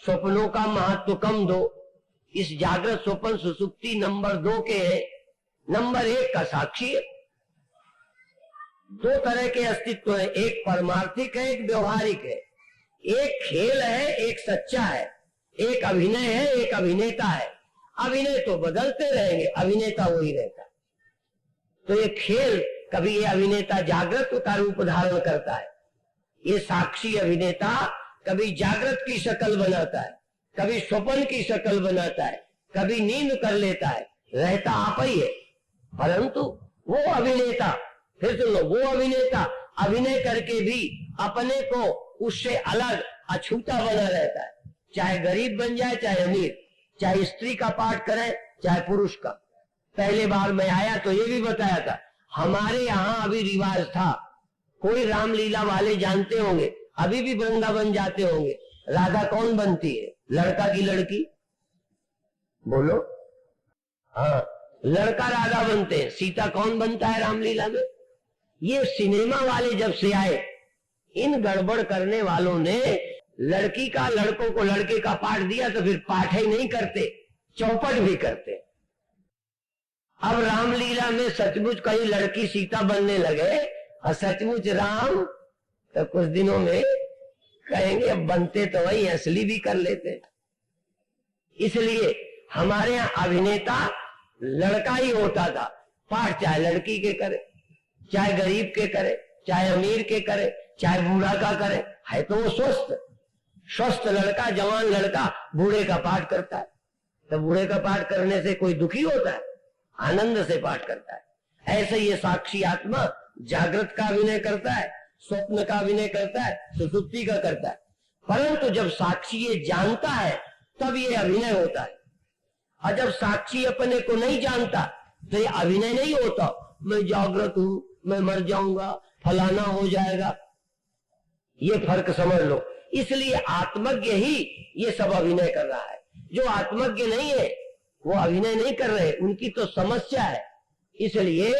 स्वप्नों का महत्व कम दो। इस जागृत स्वप्न सुसुप्ति नंबर 2 के है, नंबर 1 का साक्षी है। 2 तरह के अस्तित्व है, एक परमार्थिक है, एक व्यवहारिक है। एक खेल है, एक सच्चा है। एक अभिनय है, एक अभिनेता है। अभिनय तो बदलते रहेंगे, अभिनेता वही रहता है। तो ये खेल, कभी ये अभिनेता जागृत का रूप धारण करता है, ये साक्षी अभिनेता कभी जागृत की शक्ल बनाता है, कभी स्वप्न की शक्ल बनाता है, कभी नींद कर लेता है, रहता आप ही है। परंतु वो अभिनेता, फिर सुन लो, वो अभिनेता अभिनय करके भी अपने को उससे अलग अछूता बना रहता है। चाहे गरीब बन जाए, चाहे अमीर, चाहे स्त्री का पाठ करे, चाहे पुरुष का। पहले बार मैं आया तो ये भी बताया था, हमारे यहाँ अभी रिवाज था, कोई रामलीला वाले जानते होंगे, अभी भी वृंदावन जाते होंगे, राधा कौन बनती है? लड़का की लड़की? बोलो। हाँ, लड़का राधा बनते हैं। सीता कौन बनता है रामलीला में? ये सिनेमा वाले जब से आए, इन गड़बड़ करने वालों ने लड़की का लड़कों को लड़के का पाठ दिया, तो फिर पाठ ही नहीं करते, चौपट भी करते। अब रामलीला में सचमुच कहीं लड़की सीता बनने लगे और सचमुच राम, तो कुछ दिनों में कहेंगे अब बनते तो वही, असली भी कर लेते। इसलिए हमारे यहाँ अभिनेता लड़का ही होता था। पाठ चाहे लड़की के करे, चाहे गरीब के करे, चाहे अमीर के करे, चाहे बूढ़ा का करे, है तो वो स्वस्थ लड़का, जवान लड़का बूढ़े का पाठ करता है। तो बूढ़े का पाठ करने से कोई दुखी होता है? आनंद से पाठ करता है। ऐसे ये साक्षी आत्मा जागृत का अभिनय करता है, स्वप्न का अभिनय करता है, सुसुप्ति का करता है। परंतु जब साक्षी ये जानता है तब ये अभिनय होता है। और जब साक्षी अपने को नहीं जानता तो ये अभिनय नहीं होता। मैं जागृत हूं, मैं मर जाऊंगा, फलाना हो जाएगा। ये फर्क समझ लो। इसलिए आत्मज्ञ ही ये सब अभिनय कर रहा है। जो आत्मज्ञ नहीं है वो अभिनय नहीं कर रहे, उनकी तो समस्या है। इसलिए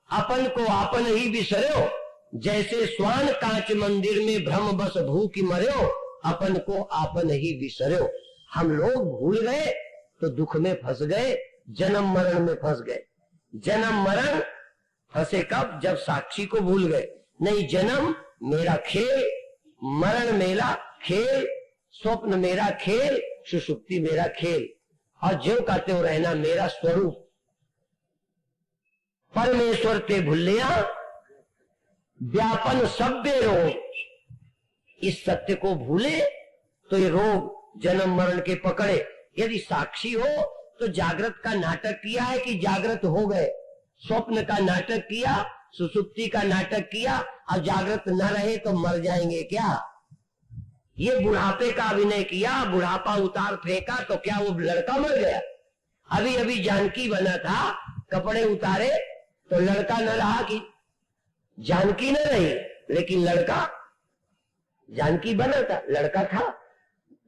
अपन को आपन ही बिसरो, जैसे स्वान कांच मंदिर में भ्रम बस भूख मर्यो, अपन को आपन ही बिसरो। हम लोग भूल गए तो दुख में फंस गए, जन्म मरण में फंस गए। जन्म मरण फंसे कब? जब साक्षी को भूल गए। नहीं, जन्म मेरा खेल, मरण मेरा खेल, स्वप्न मेरा खेल, सुषुप्ति मेरा खेल, और जो कहते हो रहना मेरा स्वरूप। परमेश्वर ते भूलिया व्यापन सभ्य रोग। इस सत्य को भूले तो ये रोग जन्म मरण के पकड़े। यदि साक्षी हो तो जागृत का नाटक किया है कि जागृत हो गए, स्वप्न का नाटक किया, सुसुप्ति का नाटक किया, और जागृत न रहे तो मर जाएंगे क्या? ये बुढ़ापे का अभिनय किया, बुढ़ापा उतार फेंका तो क्या वो लड़का मर गया? अभी अभी जानकी बना था, कपड़े उतारे तो लड़का न रहा कि जानकी न रही, लेकिन लड़का जानकी बना था, लड़का था।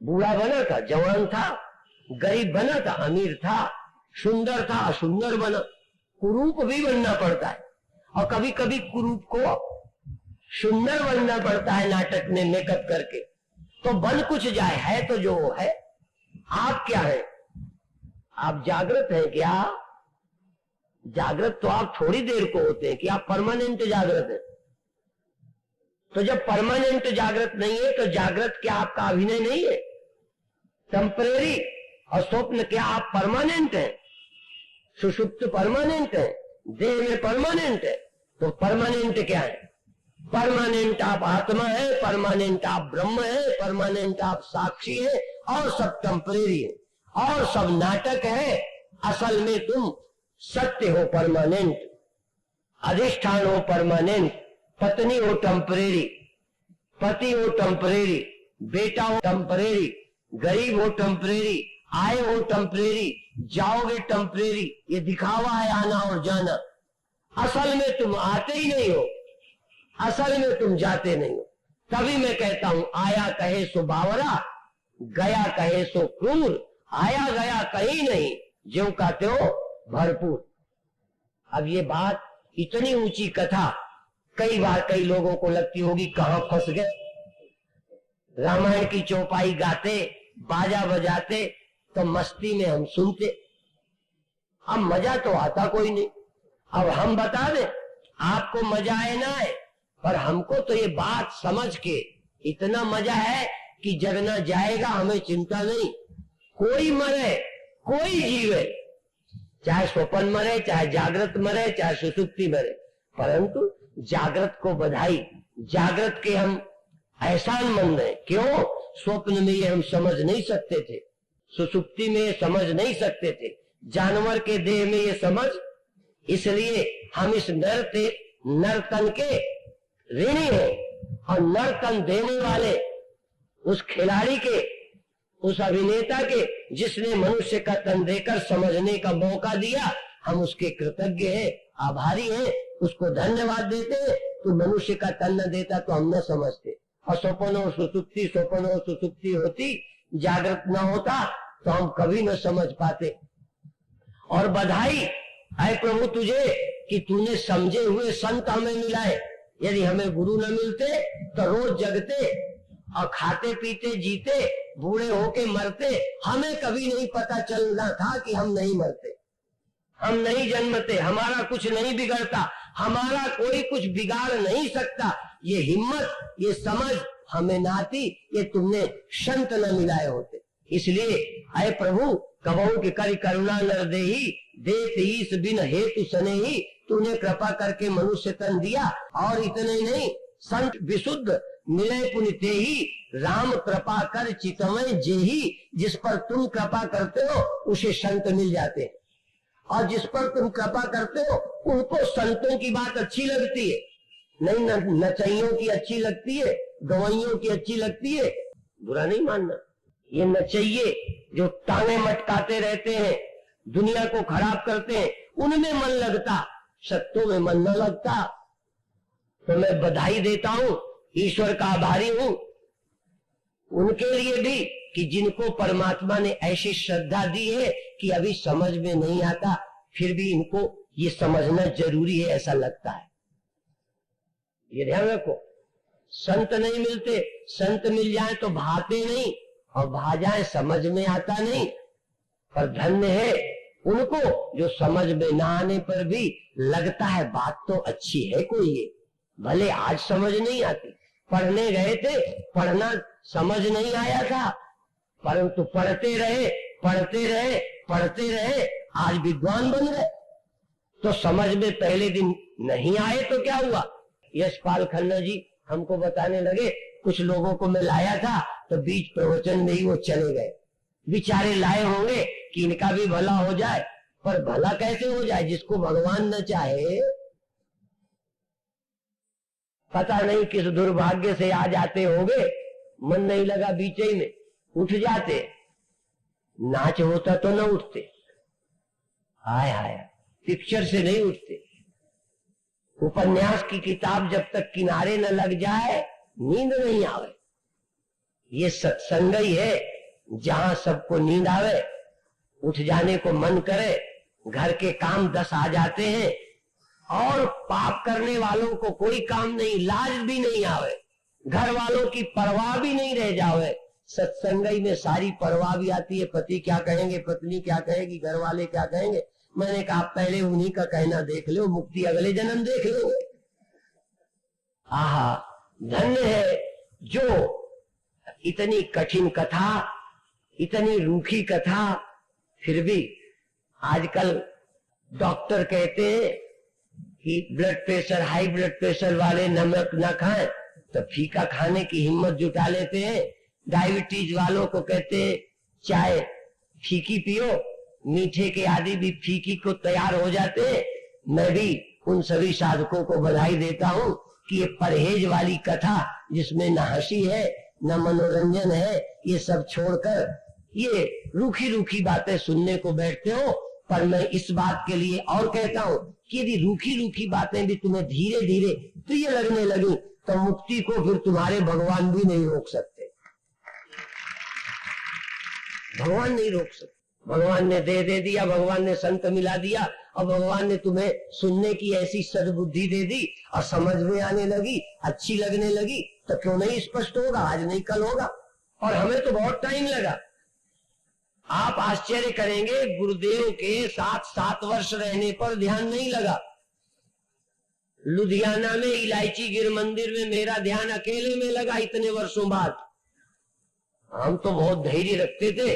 बूढ़ा बना था, जवान था, गरीब बना था, अमीर था, सुंदर था, असुंदर बना। कुरूप भी बनना पड़ता है, और कभी कभी कुरूप को सुंदर बनना पड़ता है नाटक में मेकअप करके। तो बन कुछ जाए, है तो जो वो है। आप क्या है? आप जागृत हैं क्या? जागृत तो आप थोड़ी देर को होते हैं कि आप परमानेंट जागृत हैं। तो जब परमानेंट जागृत नहीं है तो जागृत क्या आपका अभिनय नहीं है, टेम्परेरी? और स्वप्न क्या आप परमानेंट है? सुषुप्त परमानेंट है, देह में परमानेंट है। तो परमानेंट क्या है? परमानेंट आप आत्मा है, परमानेंट आप ब्रह्म है, परमानेंट आप साक्षी है, और सब टेम्परेरी है, और सब नाटक है। असल में तुम सत्य हो, परमानेंट अधिष्ठान हो, परमानेंट पत्नी हो टेम्परेरी, पति हो टेम्परेरी, बेटा हो टेम्परेरी, गरीब हो टेम्परेरी, आए हो टेम्परेरी, जाओगे टेम्परेरी। ये दिखावा है आना और जाना। असल में तुम आते ही नहीं हो, असल में तुम जाते नहीं हो। तभी मैं कहता हूं, आया कहे सो बावरा, गया कहे सो क्रूर, आया गया कहीं नहीं, ज्यों का त्यों भरपूर। अब ये बात, इतनी ऊंची कथा कई बार कई लोगों को लगती होगी कहां फंस गए। रामायण की चौपाई गाते, बाजा बजाते, तो मस्ती में हम सुनते, अब मजा तो आता कोई नहीं। अब हम बता दें, आपको मजा आए ना आए, पर हमको तो ये बात समझ के इतना मजा है कि जगना जाएगा, हमें चिंता नहीं। कोई मरे, कोई जीवे, चाहे स्वप्न मरे, चाहे जागृत मरे, चाहे सुसुप्ति मरे, परंतु जागृत को बधाई। जागृत के हम एहसानमंद हैं। क्यों? स्वप्न में ये हम समझ नहीं सकते थे, सुसुप्ति में ये समझ नहीं सकते थे, जानवर के देह में ये समझ, इसलिए हम इस नर्तन के ऋणी हैं। और नर्तन देने वाले उस खिलाड़ी के, उस अभिनेता के, जिसने मनुष्य का तन देकर समझने का मौका दिया, हम उसके कृतज्ञ हैं, आभारी हैं, उसको धन्यवाद देते हैं। तो मनुष्य का तन न देता तो हम न समझते। और स्वप्न और सुसुप्ति, स्वप्न और सुसुप्ति होती, जागृत न होता तो हम कभी न समझ पाते। और बधाई है प्रभु तुझे कि तूने समझे हुए संत हमें मिलाए। यदि हमें गुरु न मिलते तो रोज जगते और खाते पीते जीते, बूढ़े होके मरते। हमें कभी नहीं पता चलना था कि हम नहीं मरते, हम नहीं जन्मते, हमारा कुछ नहीं बिगड़ता, हमारा कोई कुछ बिगाड़ नहीं सकता। ये हिम्मत, ये समझ हमें ना आती, ये तुमने संत न मिलाए होते। इसलिए आए प्रभु कबहू के कर करुणा नर देही, देत ईस बिन हेतु सनेही। तूने कृपा करके मनुष्य तन दिया, और इतने नहीं, संत विशुद्ध मिले पुनिते ही, राम कृपा कर चितवै जेही। जिस पर तुम कृपा करते हो उसे संत मिल जाते हैं, और जिस पर तुम कृपा करते हो उनको संतों की बात अच्छी लगती है। नहीं, नचइयों की अच्छी लगती है, गवैयों की अच्छी लगती है, बुरा नहीं मानना। ये नचइये जो टांगे मटकाते रहते हैं, दुनिया को खराब करते हैं, उनमें मन लगता, सत्यों में मन न लगता। तो मैं बधाई देता हूं, ईश्वर का आभारी हूं उनके लिए भी कि जिनको परमात्मा ने ऐसी श्रद्धा दी है कि अभी समझ में नहीं आता, फिर भी इनको ये समझना जरूरी है, ऐसा लगता है। ये ध्यान रखो, संत नहीं मिलते, संत मिल जाए तो भाते नहीं, और भा जाए समझ में आता नहीं। पर धन्य है उनको जो समझ में ना आने पर भी लगता है बात तो अच्छी है कोई, ये भले आज समझ नहीं आती। पढ़ने गए थे, पढ़ना समझ नहीं आया था, परंतु पढ़ते रहे, पढ़ते रहे, पढ़ते रहे, आज विद्वान बन गए। तो समझ में पहले दिन नहीं आए तो क्या हुआ? यशपाल खन्ना जी हमको बताने लगे, कुछ लोगों को मैं लाया था तो बीच प्रवचन में ही वो चले गए। बेचारे लाए होंगे कि इनका भी भला हो जाए, पर भला कैसे हो जाए जिसको भगवान न चाहे? पता नहीं किस दुर्भाग्य से आ जाते होंगे, मन नहीं लगा बीच ही में उठ जाते। नाच होता तो न उठते, हाय हाय, पिक्चर से नहीं उठते। उपन्यास की किताब जब तक किनारे न लग जाए नींद नहीं आवे। ये सत्संग ही है जहां सबको नींद आवे, उठ जाने को मन करे, घर के काम 10 आ जाते हैं और पाप करने वालों को कोई काम नहीं, लाज भी नहीं आवे, घर वालों की परवाह भी नहीं रह जावे। सत्संगई में सारी परवाह भी आती है, पति क्या कहेंगे, पत्नी क्या कहेगी, घर वाले क्या कहेंगे। मैंने कहा पहले उन्हीं का कहना देख लो, मुक्ति अगले जन्म देख लोगे। आहा, धन्य है जो इतनी कठिन कथा, इतनी रूखी कथा, फिर भी आजकल डॉक्टर कहते हैं कि blood pressure, high blood pressure वाले नमक ना खाएं, तो फीका खाने की हिम्मत जुटा लेते हैं। डायबिटीज वालों को कहते हैं चाय फीकी पियो, मीठे के आदि भी फीकी को तैयार हो जाते हैं। मैं भी उन सभी साधकों को बधाई देता हूं कि ये परहेज वाली कथा, जिसमें न हंसी है न मनोरंजन है, ये सब छोड़कर ये रूखी रूखी बातें सुनने को बैठते हो। पर मैं इस बात के लिए और कहता हूं कि यदि रूखी रूखी बातें भी तुम्हें धीरे धीरे प्रिय लगने लगी तो मुक्ति को फिर तुम्हारे भगवान भी नहीं रोक सकते, भगवान नहीं रोक सकते। भगवान ने दे दिया, भगवान ने संत मिला दिया, और भगवान ने तुम्हें सुनने की ऐसी सद्बुद्धि दे दी और समझ में आने लगी, अच्छी लगने लगी, तो क्यों नहीं स्पष्ट होगा, आज नहीं कल होगा। और हमें तो बहुत टाइम लगा। आप आश्चर्य करेंगे, गुरुदेव के साथ 7 वर्ष रहने पर ध्यान नहीं लगा। लुधियाना में इलायची गिर मंदिर में मेरा ध्यान अकेले में लगा इतने वर्षों बाद। हम तो बहुत धैर्य रखते थे,